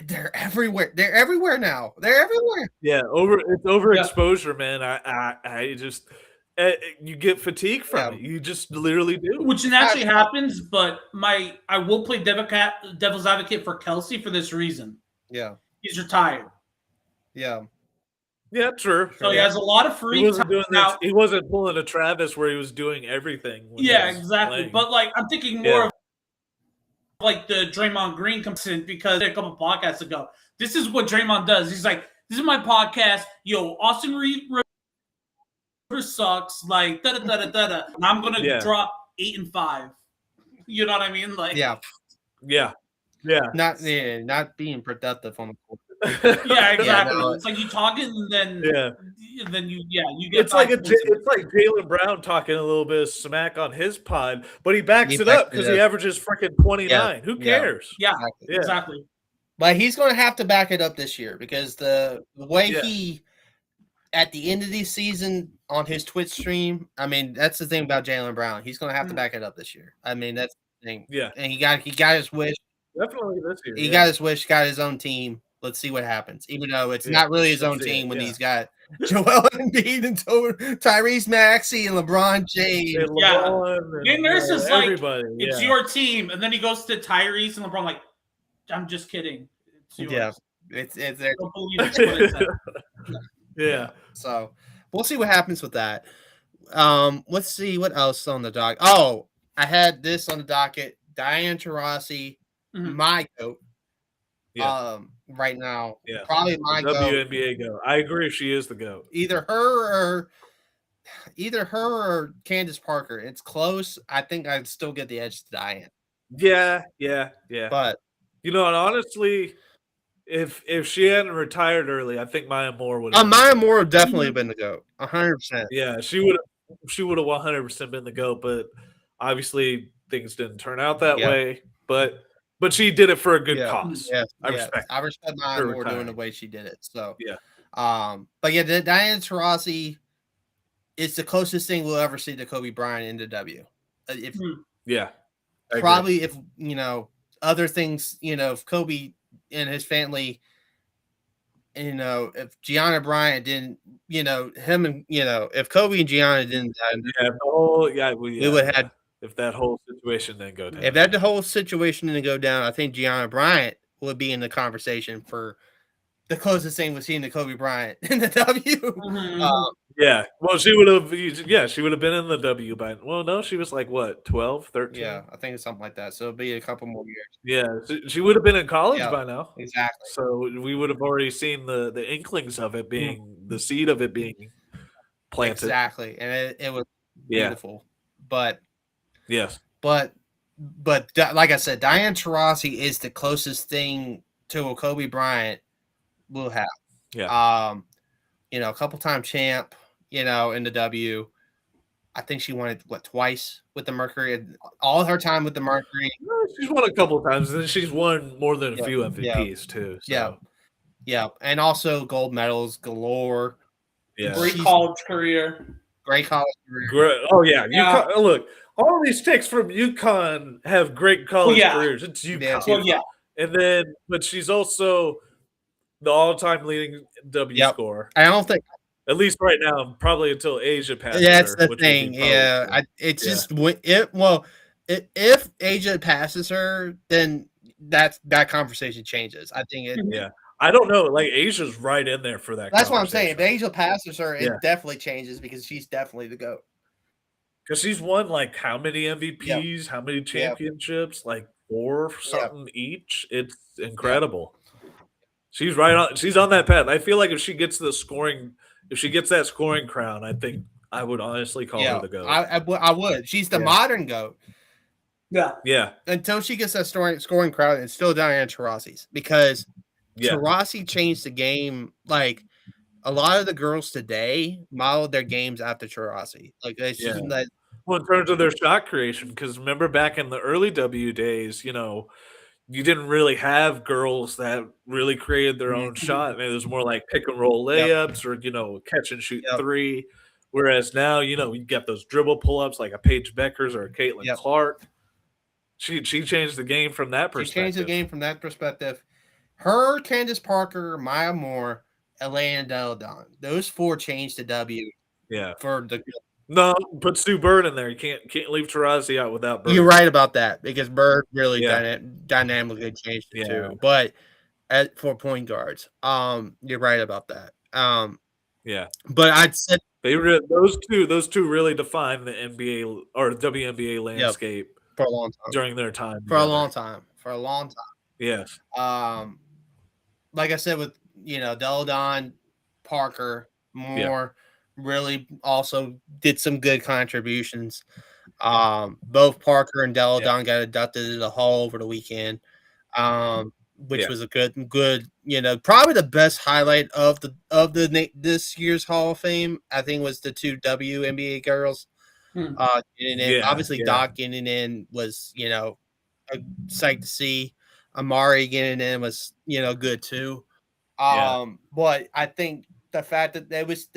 they're everywhere. They're everywhere now. They're everywhere. Yeah, it's overexposure, man. I just you get fatigue from it. You just literally do. Which naturally happens, but I will play devil's advocate for Kelce for this reason. Yeah. He's retired. Yeah. Yeah, true. So he has a lot of free time now. He wasn't pulling a Travis where he was doing everything. Yeah, exactly. Playing. But I'm thinking more of the Draymond Green comes in because a couple podcasts ago, this is what Draymond does. He's like, this is my podcast. Yo, Austin Rivers sucks. Like, da-da-da-da-da-da. And I'm going to drop 8 and 5. You know what I mean? Yeah. Not being productive on the court. Yeah, exactly. It's like you talking, and then you get. It's like Jaylen Brown talking a little bit of smack on his pod, but he backs it up because he averages freaking 29. Yeah. Who cares? Yeah, exactly. But he's going to have to back it up this year because the way he at the end of the season on his Twitch stream. I mean, that's the thing about Jaylen Brown. He's going to have to back it up this year. I mean, that's the thing. Yeah, and he got his wish. Definitely this year. He got his wish, got his own team. Let's see what happens. Even though it's not really his own team when he's got Joel Embiid and Tyrese Maxey and LeBron James. And there's just everybody. It's your team, and then he goes to Tyrese and LeBron. Like, I'm just kidding. It's yours. Yeah, it's there. Don't believe it's what it said. Yeah. So we'll see what happens with that. Let's see what else on the docket. Oh, I had this on the docket. Diana Taurasi. My goat. Right now, probably my WNBA goat. I agree, she is the goat. Either her or Candace Parker. It's close. I think I'd still get the edge to Diane. Yeah. But and honestly, if she hadn't retired early, I think Maya Moore would. Maya Moore would definitely have been the goat. 100%. Yeah, she would have 100% been the goat, but obviously things didn't turn out that way. But she did it for a good cause. Yeah, I respect Maya Moore doing the way she did it. So but the Diana Taurasi is the closest thing we'll ever see to Kobe Bryant in the W. Probably if other things, if Kobe and his family, if Gianna Bryant didn't, if Kobe and Gianna didn't die, we would have. If that whole situation didn't go down. If that whole situation didn't go down, I think Gianna Bryant would be in the conversation for the closest thing we've seen to Kobe Bryant in the W. Yeah. Well, she would have. Yeah, she would have been in the W by. Well, no, she was like what, 12, 13? Yeah, I think it's something like that. So it'll be a couple more years. Yeah, she would have been in college by now. Exactly. So we would have already seen the inklings of it being the seed of it being planted. Exactly, and it was beautiful. But yes, but like I said, Diana Taurasi is the closest thing to a Kobe Bryant we'll have. Yeah. A couple-time champ, in the W. I think she won it twice with the Mercury. All her time with the Mercury. She's won a couple times, and then she's won more than a few MVPs too. So. Yeah, and also gold medals galore. Yeah, great college career. Great college career. Great. Oh yeah, UConn, look, all these chicks from UConn have great college careers. It's UConn. And then, but she's also the all-time leading W scorer. I don't think. At least right now, probably until Asia passes her. That's the thing. Yeah, just if Asia passes her, then that conversation changes. I think it. Yeah, I don't know. Like Asia's right in there for that. That's what I'm saying. If Asia passes her, it definitely changes because she's definitely the GOAT. Because she's won like how many MVPs, how many championships, like 4 something each. It's incredible. She's right on. She's on that path. I feel like if she gets that scoring crown, I think I would honestly call her the GOAT. I would. She's the modern GOAT. Yeah. Until she gets that scoring crown, it's still Diana Taurasi's because Taurasi changed the game. Like a lot of the girls today modeled their games after Taurasi. Like it's just that. Well, in terms of their shot creation, because remember back in the early W days, you didn't really have girls that really created their own shot. I mean, it was more like pick and roll layups or, catch and shoot three. Whereas now, you get those dribble pull-ups like a Paige Beckers or a Caitlin Clark. She changed the game from that perspective. She changed the game from that perspective. Her, Candace Parker, Maya Moore, Elena Deladon. Those 4 changed the W. Yeah. For the No, put Sue Bird in there. You can't leave Taurasi out without Bird. You're right about that because Bird really dynamically changed it too. But for point guards, you're right about that. But I'd said those two really defined the NBA or WNBA landscape for a long time during their time. For a long time. Yes. Like I said with Deladon, Parker, Moore. Really also did some good contributions. Both Parker and Deladon got inducted to the Hall over the weekend, which was a good, probably the best highlight of this year's Hall of Fame. I think was the 2 WNBA girls getting in. Obviously, Doc getting in was a sight to see. Amari getting in was good too. But I think the fact that there was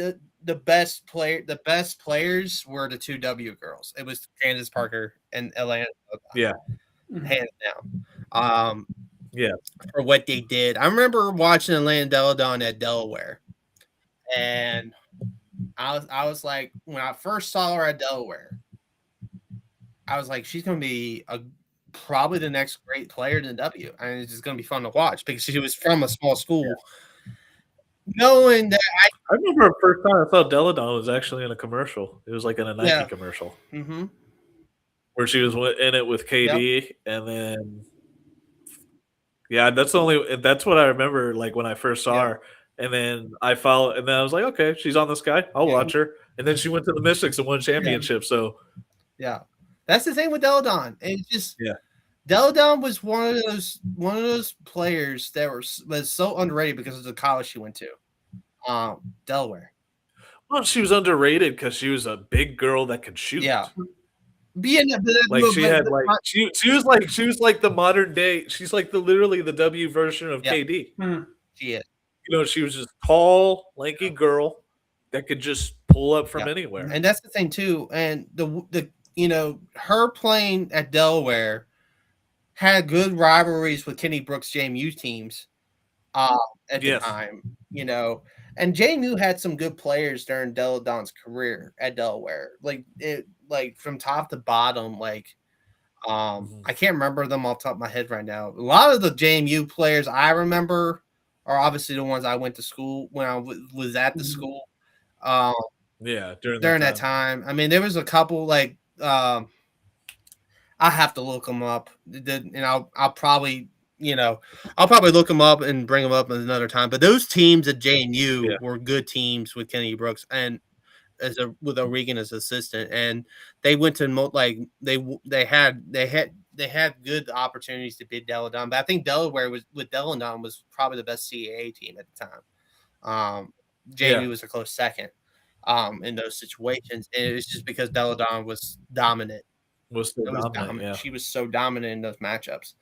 the best players were the 2 W girls. It was Candace Parker and Elena. Hands down. For what they did. I remember watching Elena Deladon at Delaware. And I was like, when I first saw her at Delaware, I was like, she's gonna be probably the next great player in the W. And it's just gonna be fun to watch because she was from a small school. Knowing that I remember the first time I saw Deladon was actually in a commercial. It was like in a Nike commercial. Mm-hmm. Where she was in it with KD and then that's what I remember like when I first saw her. And then I followed and then I was like, okay, she's on this guy. I'll watch her. And then she went to the Mystics and won championship. So that's the thing with Deladon. It's just Deladon was one of those players that was so underrated because of the college she went to, Delaware. Well, she was underrated because she was a big girl that could shoot. Yeah, she was like the modern day. She's like literally the W version of KD. She is. She was just tall, lanky girl that could just pull up from anywhere. And that's the thing too. And the her playing at Delaware had good rivalries with Kenny Brooks' JMU teams at the time, and JMU had some good players during Deladon's career at Delaware, like from top to bottom. I can't remember them off the top of my head right now. A lot of the JMU players I remember are obviously the ones I went to school when I was at the school. Yeah, during that time. I mean, there was a couple like I have to look them up, and I'll probably look them up and bring them up another time. But those teams at JNU were good teams with Kennedy Brooks and with O'Regan as assistant, and they went to they had good opportunities to beat Deladon. But I think Delaware was probably the best CAA team at the time. JMU was a close second in those situations, and it was just because Deladon was dominant. She was so dominant in those matchups.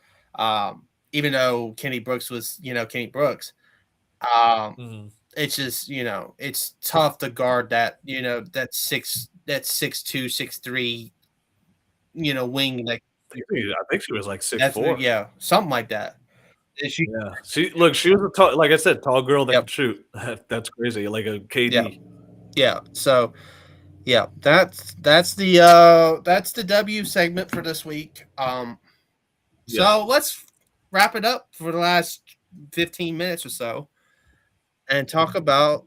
Even though Kenny Brooks was Kenny Brooks. It's just it's tough to guard that that 6'2", 6'3", wing. Like I think she was like 6'4". Yeah, something like that. She was a tall, like I said, tall girl that can shoot. That's crazy, like a KD. Yeah. So yeah, that's the W segment for this week. So let's wrap it up for the last 15 minutes or so and talk about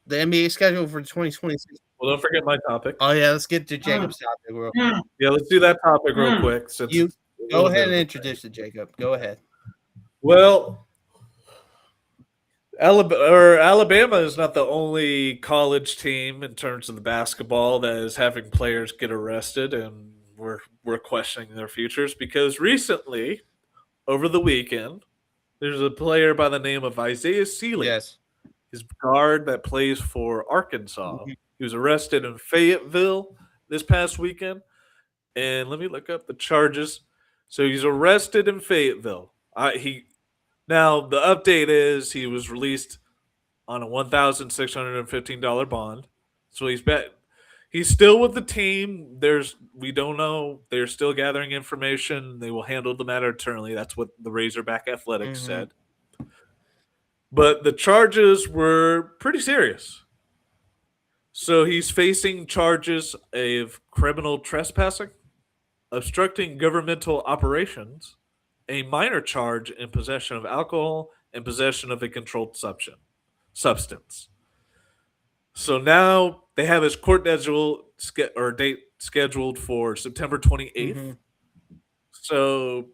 the NBA schedule for 2026. Well, don't forget my topic. Oh yeah, let's get to Jacob's topic. Yeah, let's do that topic real quick. You go ahead and introduce it, Jacob. Go ahead. Well, Alabama is not the only college team in terms of the basketball that is having players get arrested, and we're questioning their futures because recently, over the weekend, there's a player by the name of Isaiah Seeley. Yes. His guard that plays for Arkansas. He was arrested in Fayetteville this past weekend. And let me look up the charges. So he's arrested in Fayetteville. Now, the update is he was released on a $1,615 bond. So he's still with the team. We don't know. They're still gathering information. They will handle the matter internally. That's what the Razorback Athletics said. But the charges were pretty serious. So he's facing charges of criminal trespassing, obstructing governmental operations, a minor charge in possession of alcohol, and possession of a controlled substance. So now they have his court date scheduled for September 28th. So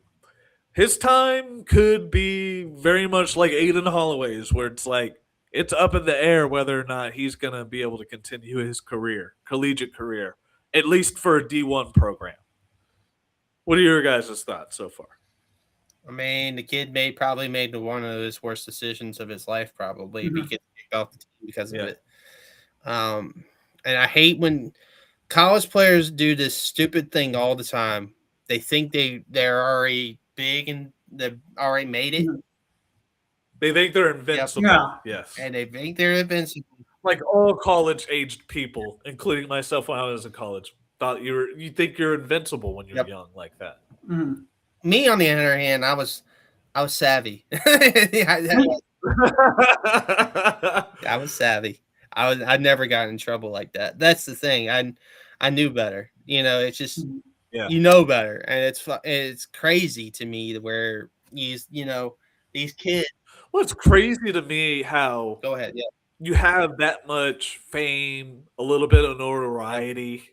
his time could be very much like Aiden Holloway's, where it's like it's up in the air whether or not he's going to be able to continue his collegiate career, at least for a D1 program. What are your guys' thoughts so far? I mean, the kid probably made one of his worst decisions of his life, probably, if he gets kicked off the team because of it. And I hate when college players do this stupid thing all the time. They think they're already big and they've already made it. They think they're invincible. Yes. And they think they're invincible. Like all college-aged people, including myself when I was in college, thought you think you're invincible when you're young like that. Me, on the other hand, I was savvy. I was savvy. I never got in trouble like that. That's the thing. I knew better. It's just better, and it's crazy to me where these kids. Well, it's crazy to me how go ahead. Yeah, you have that much fame, a little bit of notoriety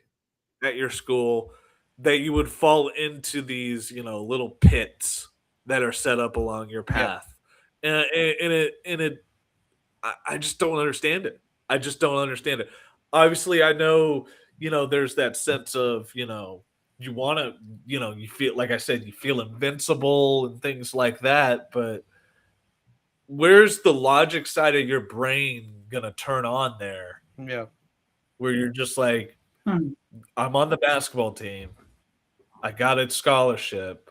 at your school, that you would fall into these little pits that are set up along your path, and I just don't understand it. I just don't understand it. Obviously, I know there's that sense of you want to you feel, like I said, you feel invincible and things like that, but where's the logic side of your brain gonna turn on there? Yeah, where you're just like, I'm on the basketball team, I got a scholarship,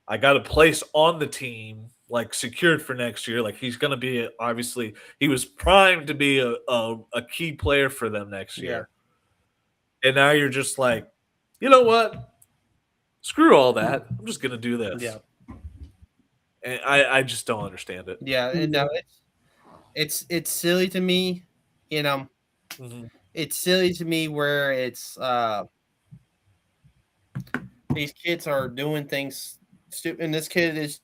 I got a place on the team, like secured for next year. Like he's gonna be obviously he was primed to be a key player for them next year, and now you're just like, you know what? Screw all that. I'm just gonna do this. Yeah. And I just don't understand it. Yeah, and it's silly to me, It's silly to me where it's these kids are doing things stupid, and this kid is,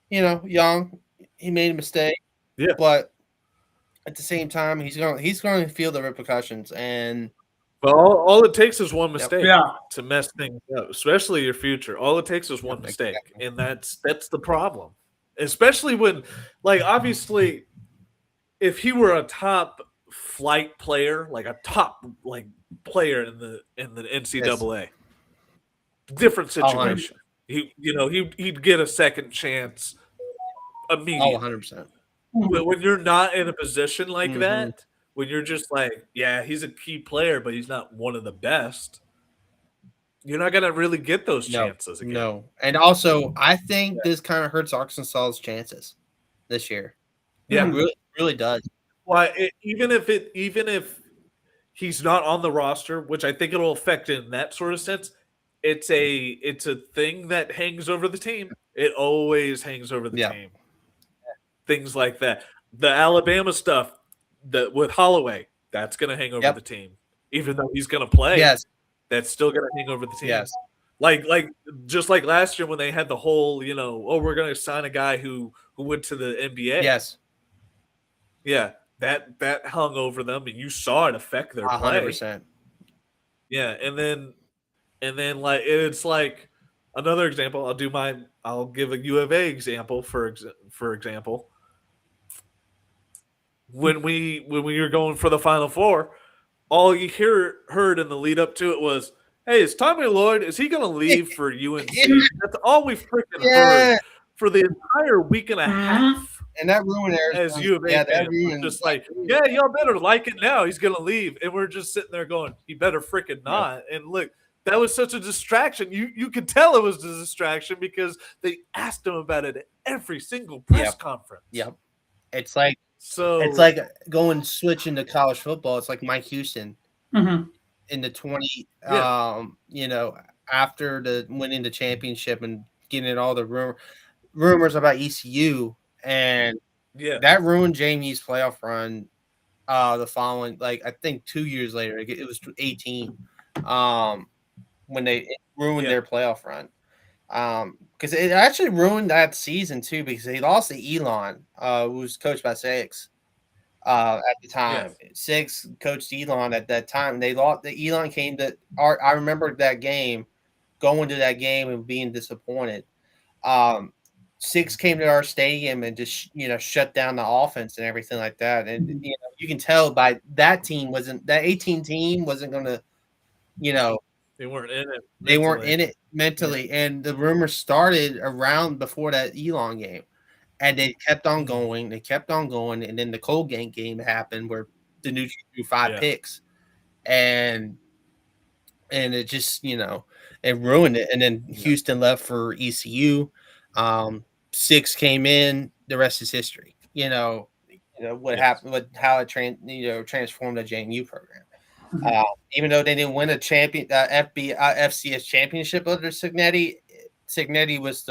young. He made a mistake. Yeah. But at the same time, he's going to feel the repercussions. And but all it takes is one mistake Yeah. to mess things up, especially your future. All it takes is one mistake, and that's the problem. Especially when, like, obviously, if he were a top flight player, like a top player in the NCAA, different situation. He'd get a second chance immediately. 100%. But when you're not in a position like that, when you're just like, yeah, he's a key player, but he's not one of the best, you're not gonna really get those chances again. No, and also I think this kind of hurts Arkansas's chances this year. Yeah, it really does. Well, even if he's not on the roster, which I think it'll affect in that sort of sense, it's a thing that hangs over the team. It always hangs over the team. Things like that. The Alabama stuff that with Holloway, that's going to hang over the team. Even though he's going to play, that's still going to hang over the team. Yes. Like just like last year when they had the whole, we're going to sign a guy who went to the NBA. Yes. Yeah, that hung over them, and you saw it affect their play. 100%. Yeah, and then like it's like another example. I'll give a U of A example for example. When we were going for the Final Four, all you heard in the lead up to it was, "Hey, is Tommy Lloyd? Is he going to leave for UNC?" That's all we freaking heard for the entire week and a half. And that ruined as U of A fans. Just like, yeah, y'all better like it now. He's going to leave, and we're just sitting there going, "He better freaking not." Yeah. And look, that was such a distraction. You could tell it was a distraction because they asked him about it at every single press conference. Yep. It's like switching to college football. It's like Mike Houston in the 20 after winning the championship and getting all the rumors about ECU, and that ruined Jamie's playoff run the following, like, I think 2 years later. It was 18 when they ruined their playoff run. Because it actually ruined that season too, because they lost to Elon, who was coached by Six at the time. Six coached Elon at that time. They lost. The Elon came to I remember that game, going to that game and being disappointed. Six came to our stadium and just shut down the offense and everything like that. And you can tell by that 18 team wasn't going to, they weren't in it. They weren't in it mentally, and the rumors started around before that Elon game, and they kept on going. They kept on going, and then the Colgate game happened where Danucci threw 5 picks, and it just it ruined it. And then Houston left for ECU. Six came in. The rest is history. What happened, how it transformed the JMU program. Even though they didn't win a FCS championship under Signetti was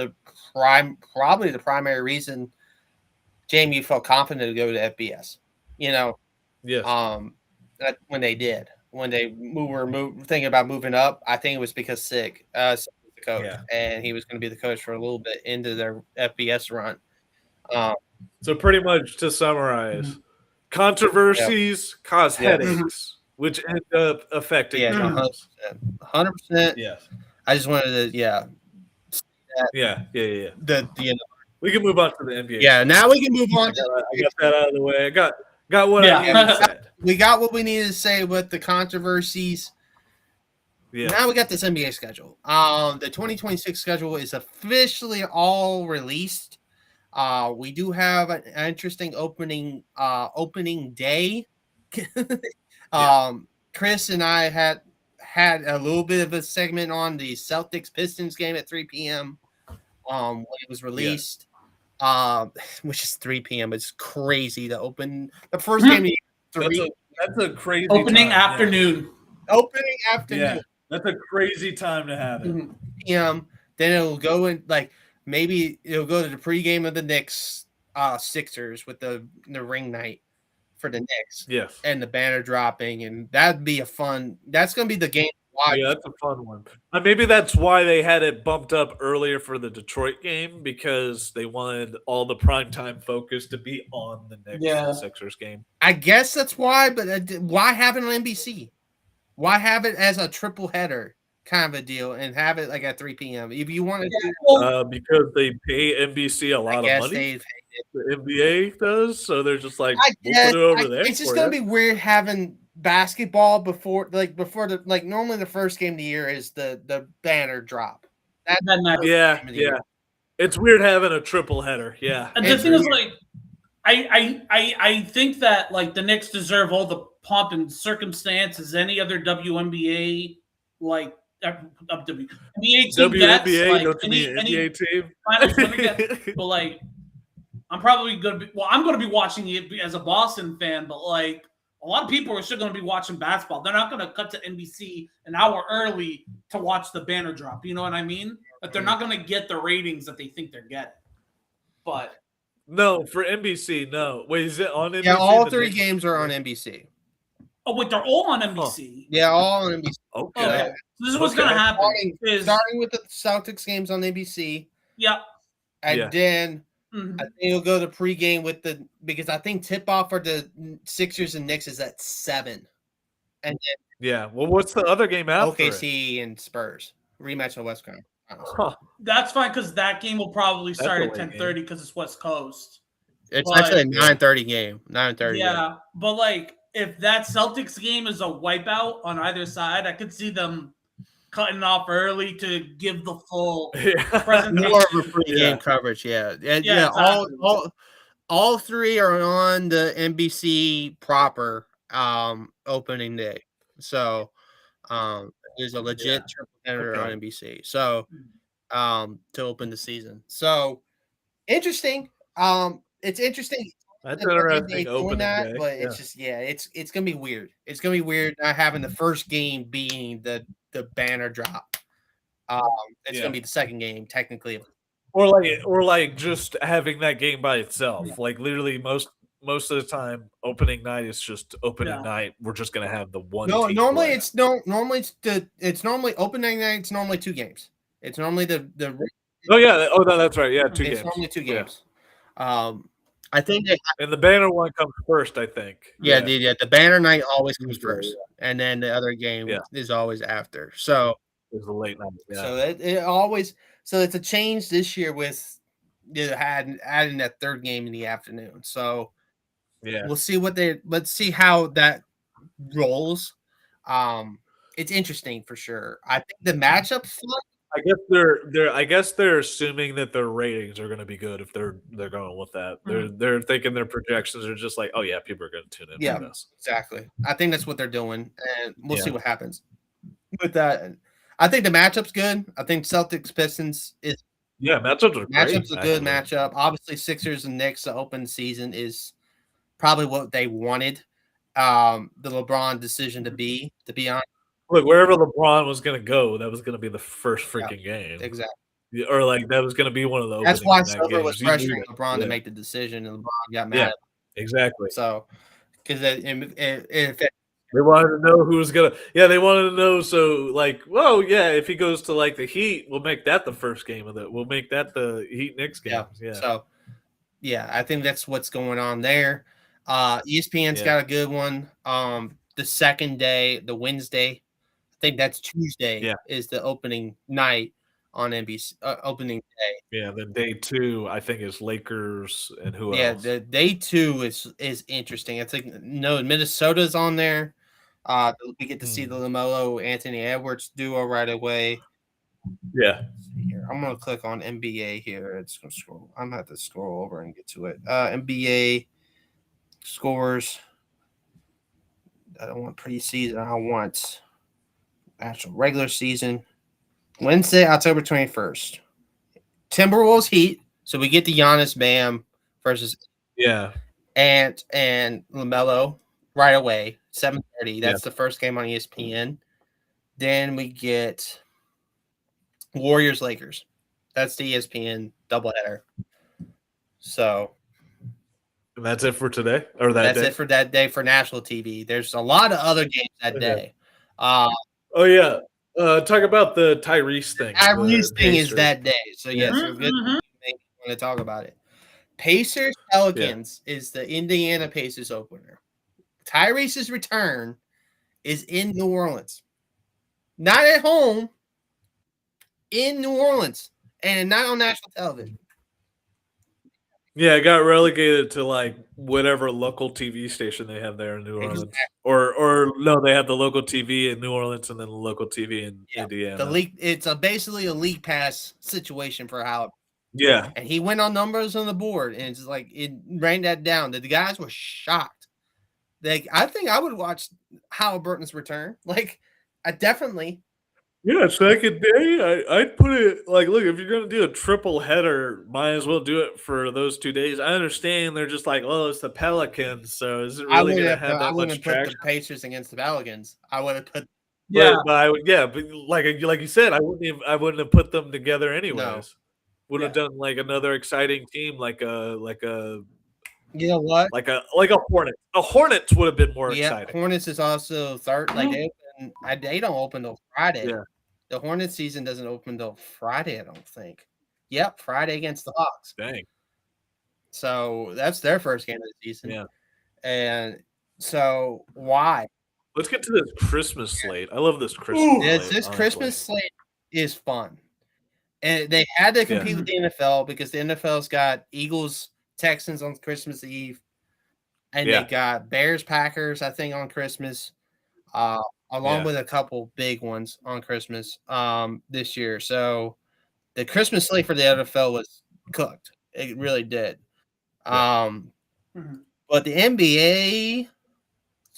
probably the primary reason JMU felt confident to go to FBS. When they did, when they were thinking about moving up, I think it was because Sig was the coach, and he was going to be the coach for a little bit into their FBS run. So pretty much to summarize, controversies cause headaches. Which end up affecting 100%. Yes. I just wanted to, we can move on to the NBA. Yeah, now we can move on. I got that out of the way. I got what I needed to say. We got what we needed to say with the controversies. Yeah. Now we got this NBA schedule. The 2026 schedule is officially all released. We do have an interesting opening day. Chris and I had a little bit of a segment on the Celtics Pistons game at 3 p.m. When it was released, which is 3 p.m. It's crazy to open the first game. That's a crazy opening afternoon. Opening afternoon. Yeah, that's a crazy time to have it. Then it'll go in, like, maybe it'll go to the pregame of the Knicks Sixers with the ring night for the Knicks, yes, and the banner dropping, and that'd be that's going to be the game to why. Yeah, that's a fun one. Maybe that's why they had it bumped up earlier for the Detroit game, because they wanted all the primetime focus to be on the next Sixers game. I guess that's why, but why have it on NBC? Why have it as a triple header kind of a deal and have it like at 3 p.m. if you want to? Because they pay NBC a lot of money. The NBA does, so they're just like, we'll put it over there. It's just gonna be weird having basketball before normally the first game of the year is the banner drop. Yeah. It's weird having a triple header. Yeah. And the thing is, like, I think that like the Knicks deserve all the pomp and circumstance as any other WNBA like WNBA team gets. Like, any team. But like, I'm probably gonna be. Well, I'm gonna be watching it as a Boston fan, but like a lot of people are still gonna be watching basketball. They're not gonna cut to NBC an hour early to watch the banner drop. You know what I mean? But they're not gonna get the ratings that they think they're getting. But no, for NBC, no. Wait, is it on NBC? Yeah, all 3 games are on NBC. Oh, wait, they're all on NBC. Huh. Yeah, all on NBC. Okay. So this is what's gonna happen. Starting with the Celtics games on NBC. Yep. And then I think you'll go to pregame because I think tip off for the Sixers and Knicks is at 7. And then well, what's the other game after? OKC and Spurs rematch on West Coast. That's fine because that game will probably start at 10:30 because it's West Coast. It's actually a 9:30 game. 9:30. Yeah, but like if that Celtics game is a wipeout on either side, I could see them cutting off early to give the full presentation. More of a pregame coverage. Exactly. All 3 are on the NBC proper opening day. So there's a legit triple header on NBC. So to open the season. So interesting. It's interesting. That's interesting. Doing that, but it's just it's gonna be weird. It's gonna be weird not having the first game being the banner drop. It's gonna be the second game technically. Or like just having that game by itself. Like literally most of the time, opening night is just opening night. We're just gonna have the one. No, normally it's normally opening night. It's normally 2 games. It's normally the. Oh yeah. Oh no, that's right. Yeah, 2 games. It's normally 2 games. I think and the banner one comes first. I think. The banner night always comes first, and then the other game is always after. So it's a late night. Yeah. So it always. So it's a change this year with adding that third game in the afternoon. So we'll see let's see how that rolls. It's interesting for sure. I think the matchups fun. I guess they're assuming that their ratings are going to be good if they're going with that. They're thinking their projections are just like, oh yeah, people are going to tune in. Yeah, exactly. I think that's what they're doing, and we'll see what happens with that. I think the matchup's good. I think Celtics Pistons is matchups are great. Matchup's a good matchup. Obviously, Sixers and Knicks the open season is probably what they wanted. The LeBron decision to be honest. Look, wherever LeBron was going to go, that was going to be the first freaking game. Exactly. Or like that was going to be one of those. That's why Silver was pressuring LeBron to make the decision, and LeBron got mad. Exactly. So, because if they wanted to know who was gonna. Yeah, they wanted to know. So, like, whoa, yeah, if he goes to like the Heat, we'll make that the first game of it. We'll make that the Heat Knicks game. Yeah. So, I think that's what's going on there. ESPN's got a good one. The second day, the Wednesday, I think that's Tuesday. Is the opening night on NBC. Opening day. Yeah, then day 2, I think, is Lakers and who else? Yeah, the day 2 is interesting. I think Minnesota's on there. We get to see the LaMelo Anthony Edwards duo right away. Yeah. I'm gonna click on NBA here. It's gonna scroll. I'm gonna have to scroll over and get to it. NBA scores. I don't want preseason. I want actual regular season. Wednesday, October 21st. Timberwolves Heat. So we get the Giannis Bam versus Ant and LaMelo right away. 7:30. That's the first game on ESPN. Then we get Warriors Lakers. That's the ESPN doubleheader. So and that's it for today, or that that's day? It for that day for national TV. There's a lot of other games that day. Oh yeah. Talk about the Tyrese thing. Tyrese thing is Pacers. that day. So yes, we're good. Want to talk about it. Pacers Pelicans is the Indiana Pacers opener. Tyrese's return is in New Orleans, not at home. In New Orleans, and not on national television. Yeah, it got relegated to like whatever local TV station they have there in New Orleans, or no, they have the local TV in New Orleans and then the local TV in Indiana. The league, it's basically a league pass situation for Halliburton. Yeah, and he went on numbers on the board, and it's like it rained that down. The guys were shocked. Like I think I would watch Halliburton's return. Like I definitely. Yeah, second day, I'd put it like, look, if you're going to do a triple header, might as well do it for those 2 days. I understand they're just like, oh, it's the Pelicans, so is it really going to have that much traction? I wouldn't put the Pacers against the Pelicans. I would have put. But like you said, I wouldn't have put them together anyways. No. Would have done like another exciting team, like a you know what, like a Hornets. A Hornets would have been more exciting. Hornets is also third. Like they don't open till Friday. Yeah. The Hornets season doesn't open till Friday, I don't think. Yep, Friday against the Hawks. Dang. So that's their first game of the season. Yeah. And so why? Let's get to this Christmas slate. I love this Christmas slate. This Christmas slate is fun. And they had to compete with the NFL because the NFL's got Eagles, Texans on Christmas Eve. And they got Bears, Packers, I think, on Christmas. Along with a couple big ones on Christmas this year. So the Christmas slate for the NFL was cooked. It really did. But the NBA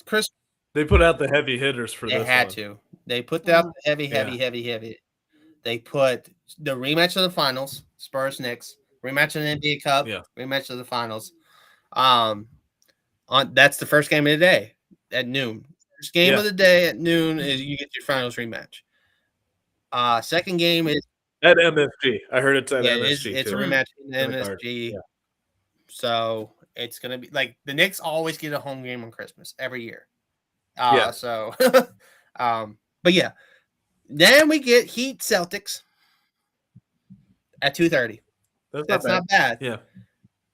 Christmas, they put out the heavy hitters for this. They had to. They put out the heavy. They put the rematch of the finals, Spurs Knicks, rematch of the NBA Cup, rematch of the finals. That's the first game of the day at noon. First game of the day at noon is you get your finals rematch. Second game is at MSG. I heard it's at MSG. It's a rematch in MSG. Yeah. So it's gonna be like the Knicks always get a home game on Christmas every year. So but yeah. Then we get Heat Celtics at 2:30. That's not bad. Yeah.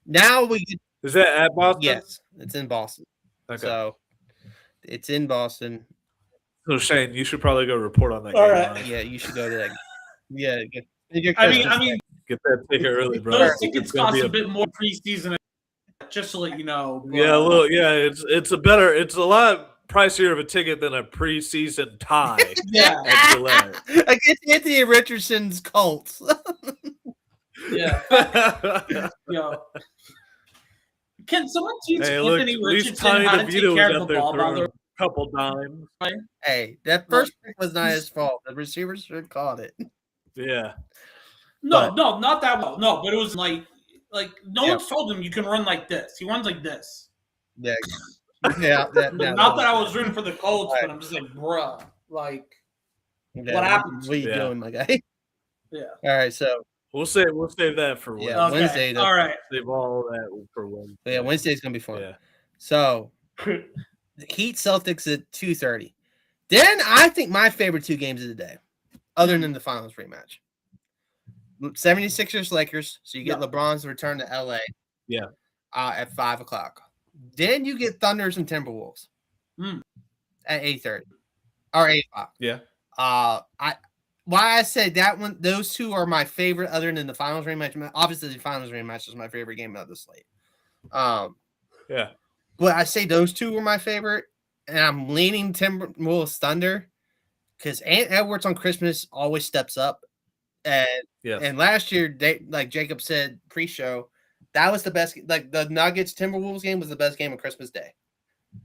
Now we get, is that at Boston? Yes, it's in Boston. Okay. So it's in Boston. So Shane, you should probably go report on that game. Right. Yeah, you should go to that. Yeah, I mean, get that ticket early, bro. Those tickets cost a bit more preseason, just to let you know. But, it's a lot pricier of a ticket than a preseason tie. Against Anthony Richardson's Colts. Can someone teach Anthony Richardson how to take care of the ball? Couple dimes. Hey, that first pick was not his fault. The receivers should have caught it. Yeah. No, not that well. No, but it was like no one told him you can run like this. He runs like this. Yeah. Not that I was rooting for the Colts, but I'm just like, bruh, like, what happened? What are you doing, my guy? Yeah. All right, so we'll save that for Wednesday. Yeah, Wednesday. All right. Save all that for Wednesday. Yeah, Wednesday's gonna be fun. Yeah. So the Heat Celtics at 2:30. Then I think my favorite two games of the day, other than the finals rematch. 76ers Lakers. So you get LeBron's return to LA. Yeah. At 5:00. Then you get Thunders and Timberwolves at 8:30 or 8:00. Yeah. Why I said that one, those two are my favorite, other than the finals rematch. Obviously, the finals rematch is my favorite game of the slate. Yeah. But I say those two were my favorite, and I'm leaning Timberwolves Thunder because Ant Edwards on Christmas always steps up. And last year, like Jacob said pre-show, that was the best. Like the Nuggets Timberwolves game was the best game of Christmas Day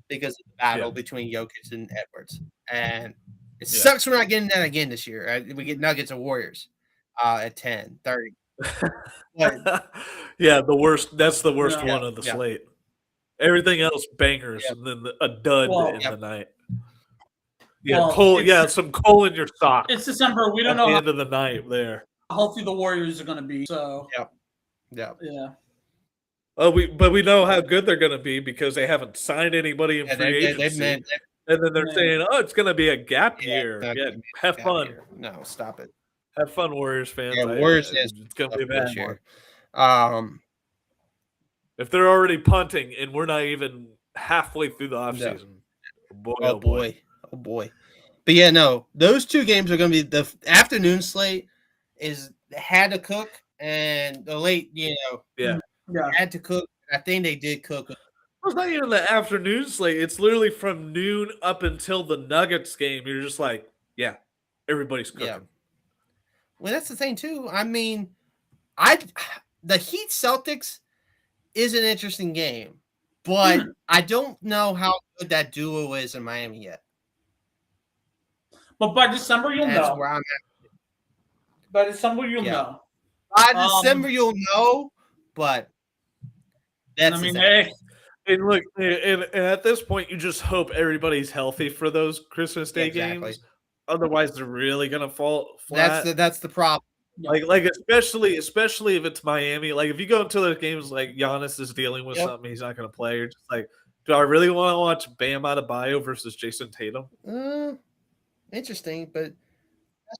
because of the battle between Jokic and Edwards. And it sucks we're not getting that again this year. We get Nuggets and Warriors at 10:30. Yeah, the worst. That's the worst one of the slate. Everything else bangers, and then a dud in the night. Yeah, coal. Yeah, some coal in your sock. It's December. We don't know at the end of the night there. Hopefully, the Warriors are going to be. So. Yeah. Oh, we know how good they're going to be because they haven't signed anybody in free agency. And then they're saying, "Oh, it's going to be a gap year." Yeah, have fun. Year. No, stop it. Have fun, Warriors fans. Yeah, Warriors it's going to be a bad year. If they're already punting and we're not even halfway through the offseason, oh boy. But yeah, no, those two games are going to be the afternoon slate is had to cook, and the late, had to cook. I think they did cook. It's not even the afternoon slate. It's literally from noon up until the Nuggets game. You're just like, yeah, everybody's cooking. Yeah. Well, that's the thing too. I mean, the Heat Celtics is an interesting game, but I don't know how good that duo is in Miami yet. But by December, you'll know. Where I'm at. By December, you'll know. By December, you'll know, but that's And look, and at this point, you just hope everybody's healthy for those Christmas Day games. Otherwise, they're really gonna fall flat. That's the problem. Like especially if it's Miami. Like if you go into those games like Giannis is dealing with something, he's not gonna play. You're just like, do I really want to watch Bam Adebayo versus Jason Tatum? Interesting, but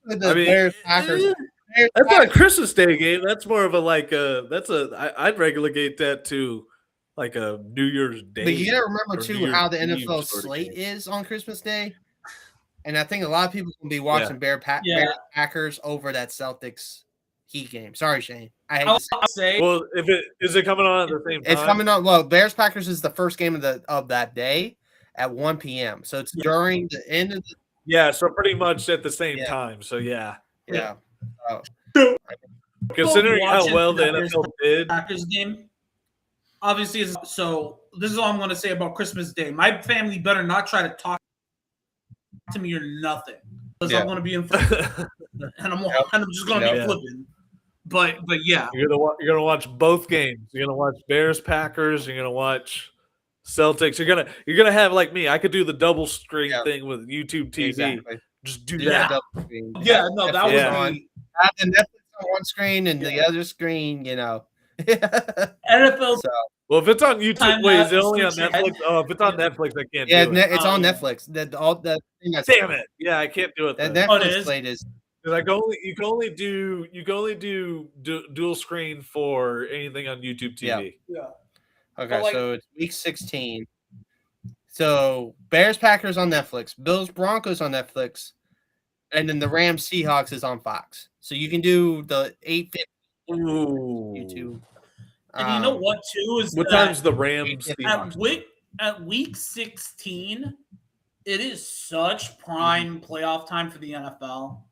that's the Bears Packers. That's not a Christmas Day game. That's more of a I'd relegate that to like a New Year's Day. But you gotta remember too how the NFL slate is on Christmas Day. And I think a lot of people will be watching Bears Packers over that Celtics Heat game. Sorry, Shane. I hate to say. Well, is it coming on at the same time? It's coming on. Well, Bears Packers is the first game of that day at 1 p.m. So it's during the end of the. Yeah, so pretty much at the same time. So yeah. Considering how well the NFL did, Packers game. Obviously, so this is all I'm going to say about Christmas Day. My family better not try to talk to me or nothing, because I'm going to be in front, and I'm just going to be flipping. But yeah, you're gonna watch both games. You're gonna watch Bears Packers. You're gonna watch Celtics. You're gonna have like me. I could do the double screen thing with YouTube TV. Exactly. Just do that. Yeah, no, that was on. And Netflix on one screen and the other screen, NFL. Well, if it's on YouTube, wait, is it only on Netflix? Oh, if it's on Netflix, I can't do it. Yeah, it's on Netflix. Damn it! Yeah, I can't do it. That Netflix slate is. Like you can only do dual screen for anything on YouTube TV. Yeah. Okay, so it's week 16. So Bears Packers on Netflix, Bills Broncos on Netflix, and then the Rams Seahawks is on Fox. So you can do the 8:50 YouTube. And you know what too is what time's the Rams at week 16? It is such prime playoff time for the NFL.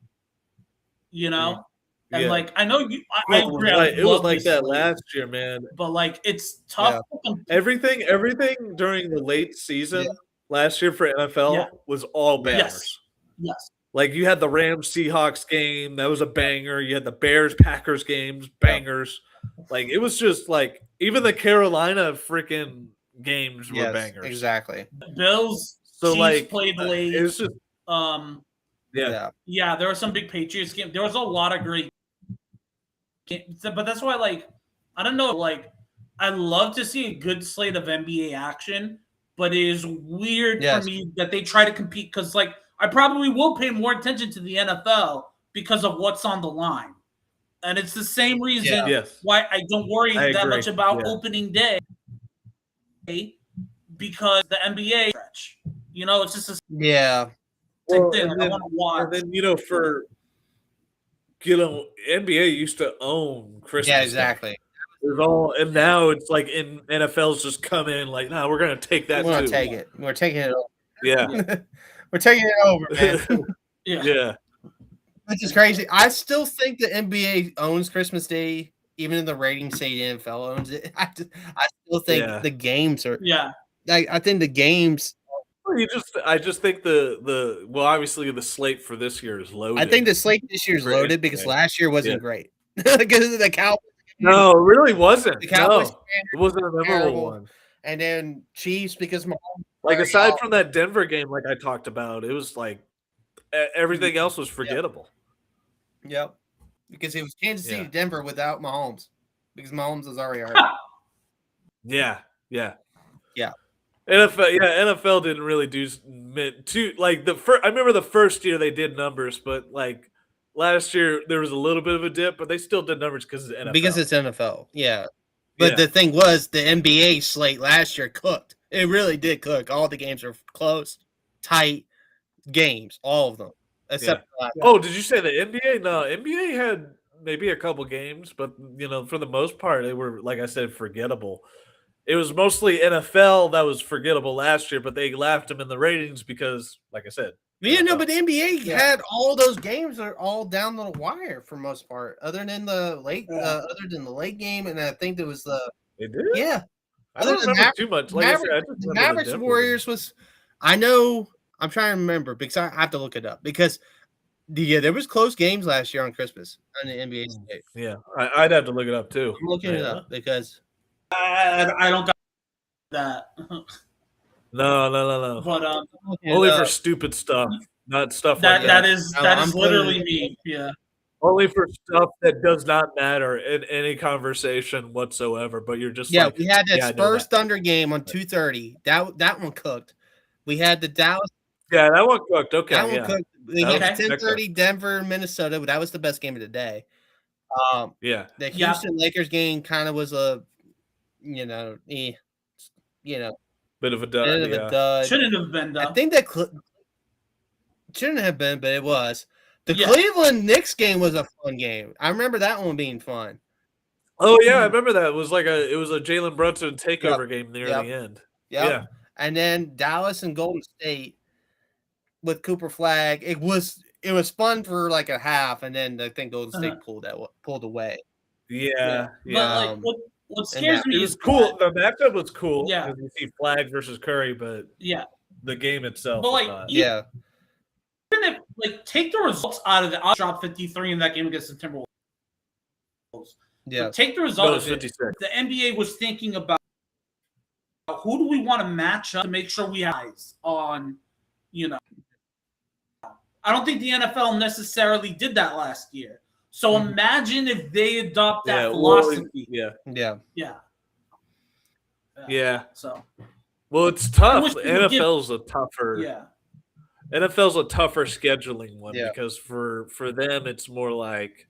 And I know you. I agree. It was like that last year, man. But it's tough. Yeah. Everything during the late season last year for NFL was all bangers. Yes. Like you had the Rams Seahawks game, that was a banger. You had the Bears Packers games, bangers. Like it was just like even the Carolina freaking games were bangers. Exactly. Bills. So Chiefs played late. It was just Yeah, there were some big Patriots games. There was a lot of great games. But that's why, I don't know, I love to see a good slate of NBA action, but it is weird for me that they try to compete because, I probably will pay more attention to the NFL because of what's on the line. And it's the same reason why I don't worry that much about opening day because the NBA stretch. It's just a Well, thing. I want to watch. And then NBA used to own Christmas. Yeah, exactly. And now it's like in NFL's just come in like, no, we're gonna take that. We're gonna take it. We're taking it over. Yeah, we're taking it over, man. yeah. Which is crazy. I still think the NBA owns Christmas Day, even in the ratings say the NFL owns it. I still think the games are. Yeah. I think the games. I just think obviously the slate for this year is loaded. I think the slate this year is loaded because last year wasn't great because of the Cowboys. No, it really wasn't. The Cowboys it wasn't a memorable one. And then Chiefs because Mahomes. Aside from that Denver game, like I talked about, it was like everything else was forgettable. Yep. Because it was Kansas City, Denver without Mahomes because Mahomes was already hurt. Yeah. NFL didn't really do too like the first. I remember the first year they did numbers, but like last year there was a little bit of a dip, but they still did numbers because it's NFL. Because it's NFL, yeah. But Yeah. the thing was, the NBA slate last year cooked. It really did cook. All the games are close, tight games, all of them. Except Oh, did you say the NBA? No, NBA had maybe a couple games, but for the most part, they were, like I said, forgettable. It was mostly NFL that was forgettable last year, but they laughed them in the ratings because, like I said, yeah, no, but the NBA had all those games are all down the wire for most part, other than the late game, and I think there was they did. Yeah, I don't remember too much. Like the Mavericks Warriors was. I know. I'm trying to remember because I have to look it up because there was close games last year on Christmas on the NBA state. Yeah, I'd have to look it up too. I'm looking it up because I don't got that. No. But only for stupid stuff, not stuff like that. That is literally me. Yeah. Only for stuff that does not matter in any conversation whatsoever. But you're just we had that Spurs Thunder game on 2:30. That one cooked. We had the Dallas. Yeah, that one cooked. Okay, that one cooked. We had 10:30 Denver, Minnesota. That was the best game of the day. The Houston Lakers game kind of was a, bit of a dud. Shouldn't have been though. I think that shouldn't have been, but it was. The Cleveland Knicks game was a fun game. I remember that one being fun. Oh yeah, I remember that. It was a Jalen Brunson takeover game near the end. Yeah. And then Dallas and Golden State with Cooper Flag. It was fun for like a half, and then I think Golden State pulled away. Yeah. But what scares me is cool. The matchup was cool. Yeah. Because you see Flag versus Curry, but the game itself. But even if take the results out of I dropped 53 in that game against the Timberwolves. Yeah. But take the results of it. The NBA was thinking about who do we want to match up to make sure we have eyes on, I don't think the NFL necessarily did that last year. So imagine if they adopt that philosophy. So, it's tough. NFL's a tougher. NFL's a tougher scheduling one because for them it's more like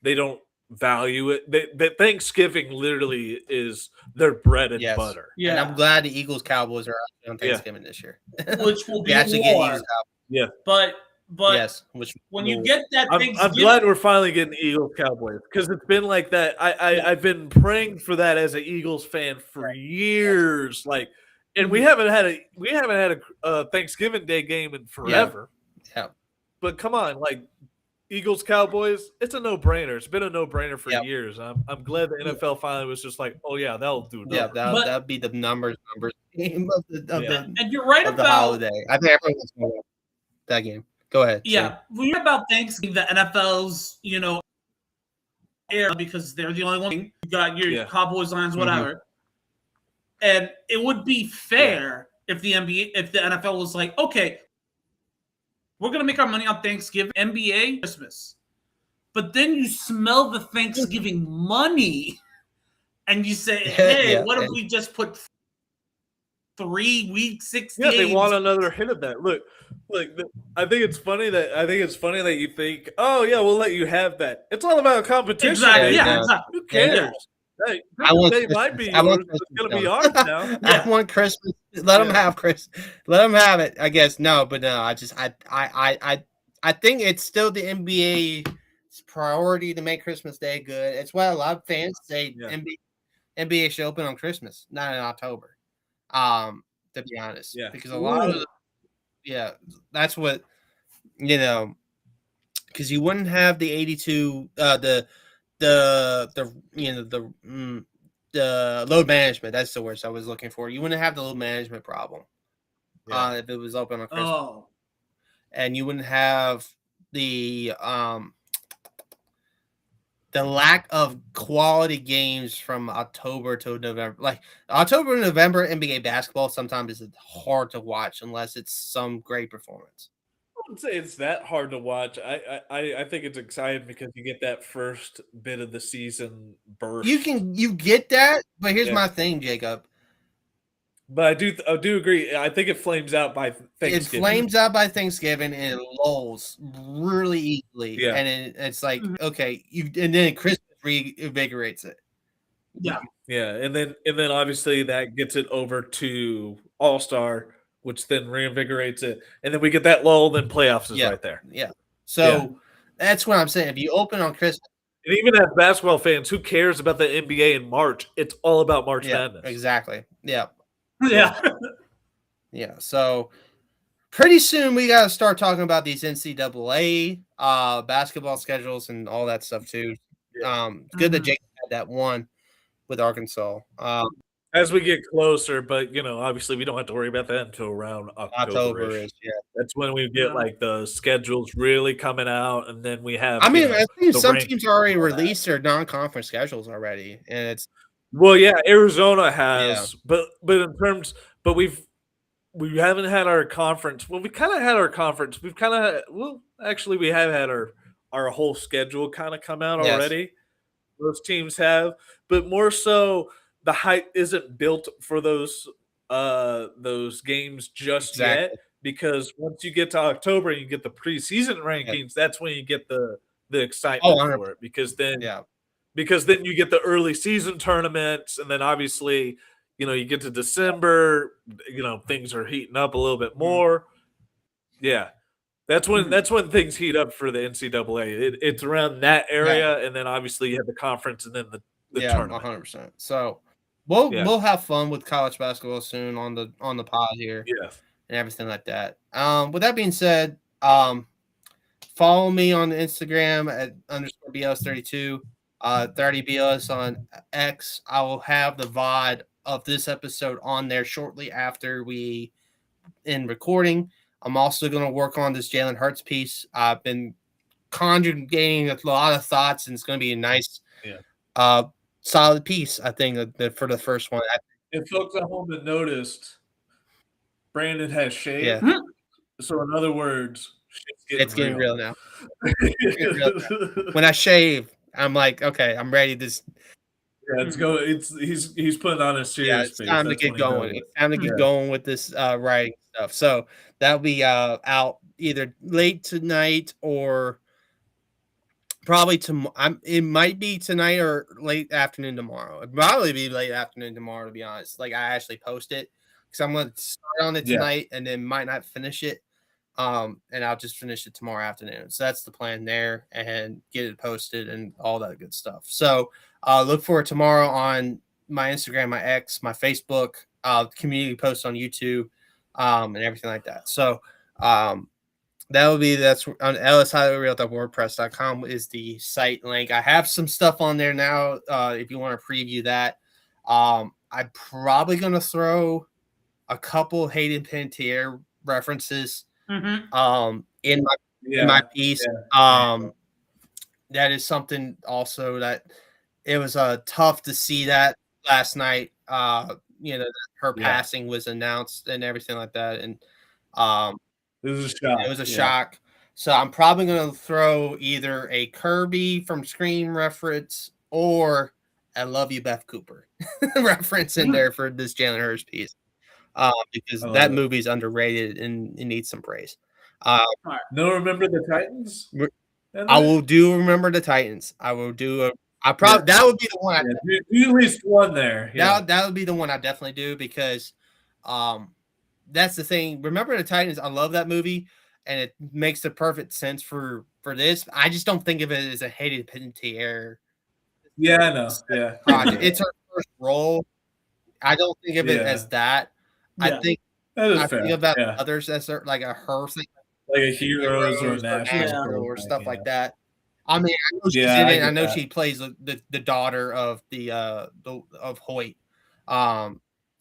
they don't value it. Thanksgiving literally is their bread and butter. Yeah, and I'm glad the Eagles Cowboys are on Thanksgiving this year, which will be actually get Eagles. Yeah, but when you get that, I'm glad we're finally getting Eagles Cowboys because it's been like that. I've been praying for that as an Eagles fan for years, and we haven't had a Thanksgiving Day game in forever. Yeah. But come on, Eagles Cowboys, it's a no-brainer. It's been a no-brainer for years. I'm glad the NFL finally was just like, oh yeah, that'll do. That'll be the numbers game of the and you're right of about the holiday. I think everyone wants to know that game. Go ahead. Yeah, we're about Thanksgiving. The NFL's air because they're the only one. You got your Cowboys, Lions, whatever. And it would be fair if the NFL was like, okay, we're going to make our money on Thanksgiving, NBA, Christmas. But then you smell the Thanksgiving money and you say, hey, what if we just put 3 weeks, 6 days? Yeah, they want another hit of that. Look, I think it's funny that you think, oh yeah, we'll let you have that. It's all about competition. Exactly. Exactly. Who cares? Hey, I want it's going to be ours now. I want Christmas. Let them have Christmas. Let them have it. I guess no, but no. I think it's still the NBA's priority to make Christmas Day good. It's why a lot of fans say NBA should open on Christmas, not in October. To be honest, because a lot of that's what because you wouldn't have the 82 the load management. That's the word I was looking for. You wouldn't have the load management problem if it was open on Christmas. And you wouldn't have the lack of quality games from October to November. Like October and November NBA basketball sometimes is hard to watch unless it's some great performance. I wouldn't say it's that hard to watch. I think it's exciting because you get that first bit of the season burst. You get that, but here's my thing, Jacob. But I do agree. I think it flames out by Thanksgiving. It flames out by Thanksgiving and it lulls really easily. Yeah. And it's like, okay, and then Christmas reinvigorates it. Yeah. Yeah. And then obviously that gets it over to All-Star, which then reinvigorates it. And then we get that lull, then playoffs is right there. Yeah. So that's what I'm saying. If you open on Christmas. And even as basketball fans, who cares about the NBA in March? It's all about March Madness. Exactly. Yeah. Yeah. Yeah. So pretty soon we got to start talking about these NCAA basketball schedules and all that stuff too. It's good that Jake had that one with Arkansas. As we get closer, but obviously we don't have to worry about that until around October. That's when we get like the schedules really coming out, and then we have. I think some teams already released their non-conference schedules already, and it's. Well, yeah, Arizona has, but we haven't had our conference. Well, we kind of had our conference. We have had our whole schedule kind of come out already. Those teams have, but more so. The hype isn't built for those games just yet, because once you get to October and you get the preseason rankings, that's when you get the excitement for it, because then you get the early season tournaments, and then obviously you get to December, things are heating up a little bit more. Yeah. That's when things heat up for the NCAA. It's around that area, and then obviously you have the conference and then the tournament. 100%. So we'll have fun with college basketball soon on the pod here, and everything like that. With that being said, follow me on Instagram at _BLS32, 30BLS on X. I will have the VOD of this episode on there shortly after we end recording. I'm also going to work on this Jalen Hurts piece. I've been conjugating a lot of thoughts, and it's going to be a nice solid piece, I think, for the first one. If folks at home have noticed, Brandon has shaved. So in other words, it's getting real now. When I shave, I'm like, okay, I'm ready to. Let's go. He's putting on a serious face. It's time to get going. It's time to get going with this writing stuff. So that'll be out either late tonight or probably tomorrow. It might be tonight or late afternoon tomorrow. It'd probably be late afternoon tomorrow, to be honest. Like, I actually post it because I'm going to start on it tonight and then might not finish it. And I'll just finish it tomorrow afternoon. So that's the plan there, and get it posted and all that good stuff. So look for it tomorrow on my Instagram, my X, my Facebook, community post on YouTube, and everything like that. So that's on ellishighlightreal.wordpress.com is the site link. I have some stuff on there now. If you want to preview that, I'm probably going to throw a couple Hayden Panettiere references in my piece. That is something also that it was tough to see that last night. That her passing was announced and everything like that, and it was a shock. It was a shock. So I'm probably going to throw either a Kirby from Screen reference or a Love You, Beth Cooper reference in there for this Jalen Hurts piece, because that movie's underrated and it needs some praise. No, Remember the Titans? I will do Remember the Titans. I will do that would be the one. Do at least one there. That would be the one I definitely do, because that's the thing. Remember the Titans. I love that movie, and it makes the perfect sense for this. I just don't think of it as a Hayden Panettiere. Yeah, I know. Yeah, it's her first role. I don't think of it as that. I think think about others as like a her thing, like a Heroes or a National or stuff like that. I mean, I know she's in it. I know she plays the daughter of of Hoyt.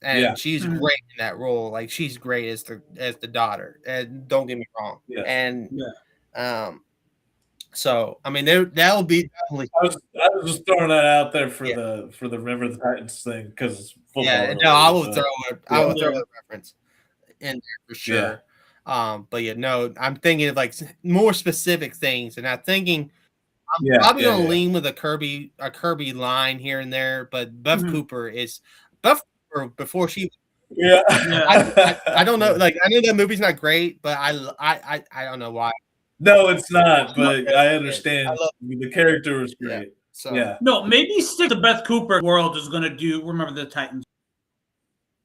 And she's great in that role. Like, she's great as the daughter. And don't get me wrong. So I mean, that'll be definitely. I was just throwing that out there for the Remember the Titans thing, because football. Yeah, no, I will throw it. I will throw a reference in there for sure. But no, I'm thinking of like more specific things, and I'm probably gonna lean with a Kirby line here and there. But Beth Cooper before she was Yeah. I don't know. Like I know that movie's not great, but I don't know why. No, it's not. But I understand. The character was great. Yeah. So yeah. No, maybe stick to Beth Cooper. World is going to do. Remember the Titans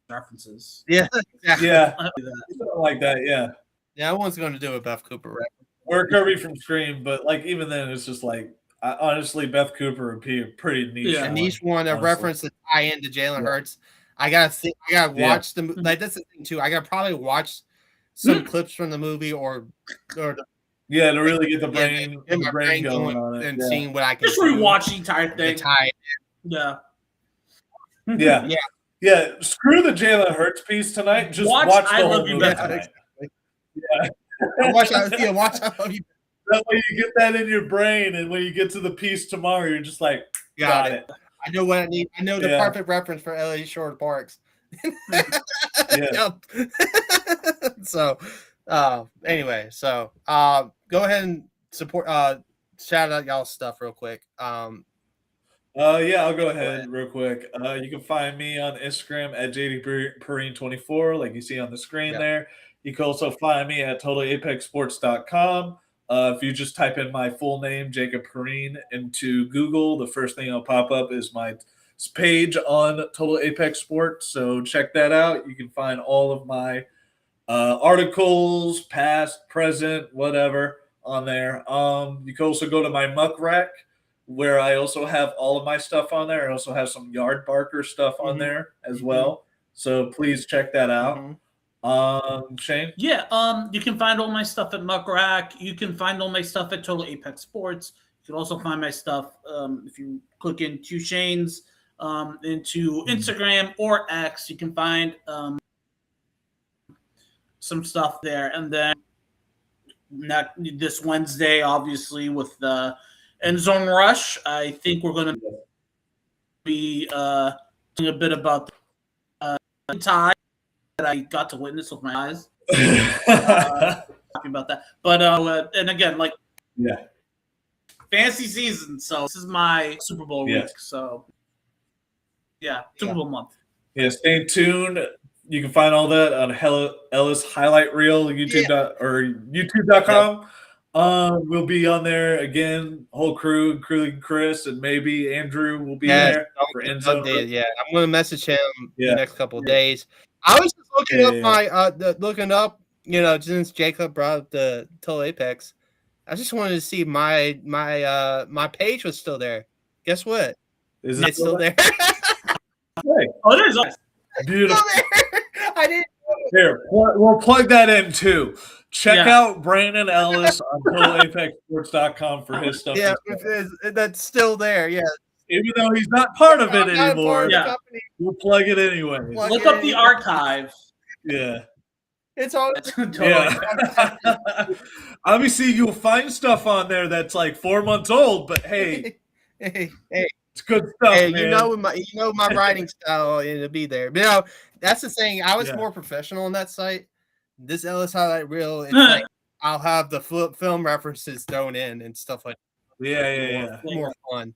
references. Yeah. Exactly. Yeah. Something like that. Yeah. Yeah. Everyone's going to do a Beth Cooper reference. We're Kirby from Scream, but like even then, it's just like honestly, Beth Cooper would be a pretty niche. Yeah. A niche one, a reference to tie into Jalen Hurts. I gotta watch the like. That's the thing too. I gotta probably watch some clips from the movie or to really get the brain going on it and seeing what I can just rewatch the entire thing. Yeah. Screw the Jalen Hurts piece tonight. Just watch the whole movie tonight. Yeah. Watch I Love You. That way you get that in your brain, and when you get to the piece tomorrow, you're just like, got it. I know what I need. I know the perfect reference for LA Shore Parks. So, anyway, so go ahead and support. Shout out y'all's stuff real quick. I'll go ahead real quick. You can find me on Instagram at JDPerrine24, like you see on the screen there. You can also find me at TotalApexSports.com. If you just type in my full name, Jacob Perrine, into Google, the first thing that'll pop up is my page on Total Apex Sports. So check that out. You can find all of my articles, past, present, whatever, on there. You can also go to my Muck Rack, where I also have all of my stuff on there. I also have some Yard Barker stuff on there as well. So please check that out. Shane? Yeah, you can find all my stuff at Muck Rack. You can find all my stuff at Total Apex Sports. You can also find my stuff if you click into Shane's into Instagram or X. You can find some stuff there. And then this Wednesday, obviously, with the End Zone Rush, I think we're going to be talking a bit about the tie that I got to witness with my eyes. Happy about that. But and again, like fantasy season, so this is my Super Bowl week. So Super Bowl month. Yeah, stay tuned. You can find all that on Ellis highlight reel YouTube.com. We'll be on there again, whole crew, including Chris and maybe Andrew will be there for End Zone. Yeah, I'm going to message him the next couple of days. I was just looking up since Jacob brought up the Total Apex, I just wanted to see my page was still there. Guess what? It's still there. Oh, it is. Beautiful. I didn't. Here, we'll plug that in too. Check out Brandon Ellis on TotalApexSports.com for his stuff. Yeah, that's still there. Yeah. Even though he's not part of it anymore, we'll plug it anyway. Look up the archive. Yeah. It's all Obviously, you'll find stuff on there that's like 4 months old, but hey, it's good stuff. Hey, man. my writing style, it'll be there. But that's the thing. I was more professional on that site. This Ellis highlight reel, it's like I'll have the film references thrown in and stuff like that. More fun.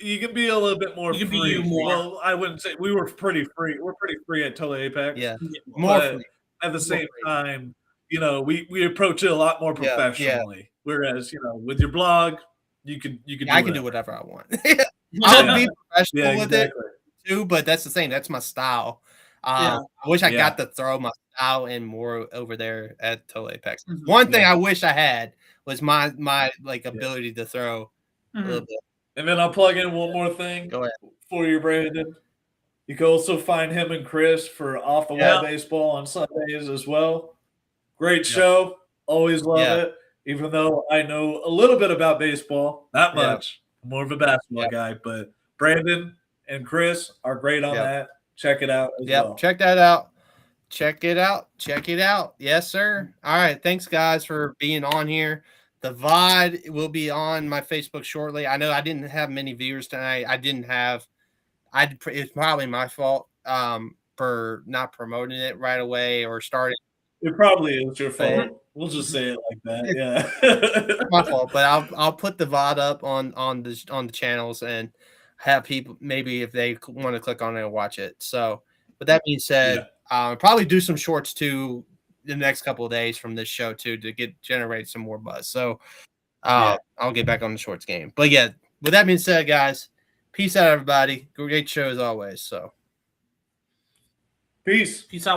You can be a little bit more free. Well, I wouldn't say we were pretty free. We're pretty free at Total Apex. Yeah, more free. At the same time, we approach it a lot more professionally. Yeah. Whereas, with your blog, you can I can do whatever I want. I'll be professional with it too, but that's the thing. That's my style. I wish I got to throw my style in more over there at Total Apex. One thing I wish I had was my ability to throw a little bit. And then I'll plug in one more thing for you, Brandon. You can also find him and Chris for Off the Wall Baseball on Sundays as well. Great show. Always love it. Even though I know a little bit about baseball, not much. I'm more of a basketball guy, but Brandon and Chris are great on that. Check it out as well. Check that out. Check it out. Yes, sir. All right. Thanks, guys, for being on here. The VOD will be on my Facebook shortly. I know I didn't have many viewers tonight. It's probably my fault for not promoting it right away or starting. It probably is your fault. We'll just say it like that. Yeah, it's my fault. But I'll put the VOD up on the channels and have people maybe if they want to click on it and watch it. So With that being said, probably do some shorts too the next couple of days from this show too to generate some more buzz. So I'll get back on the shorts game. But yeah, with that being said, guys, peace out, everybody. Great show as always. So peace out.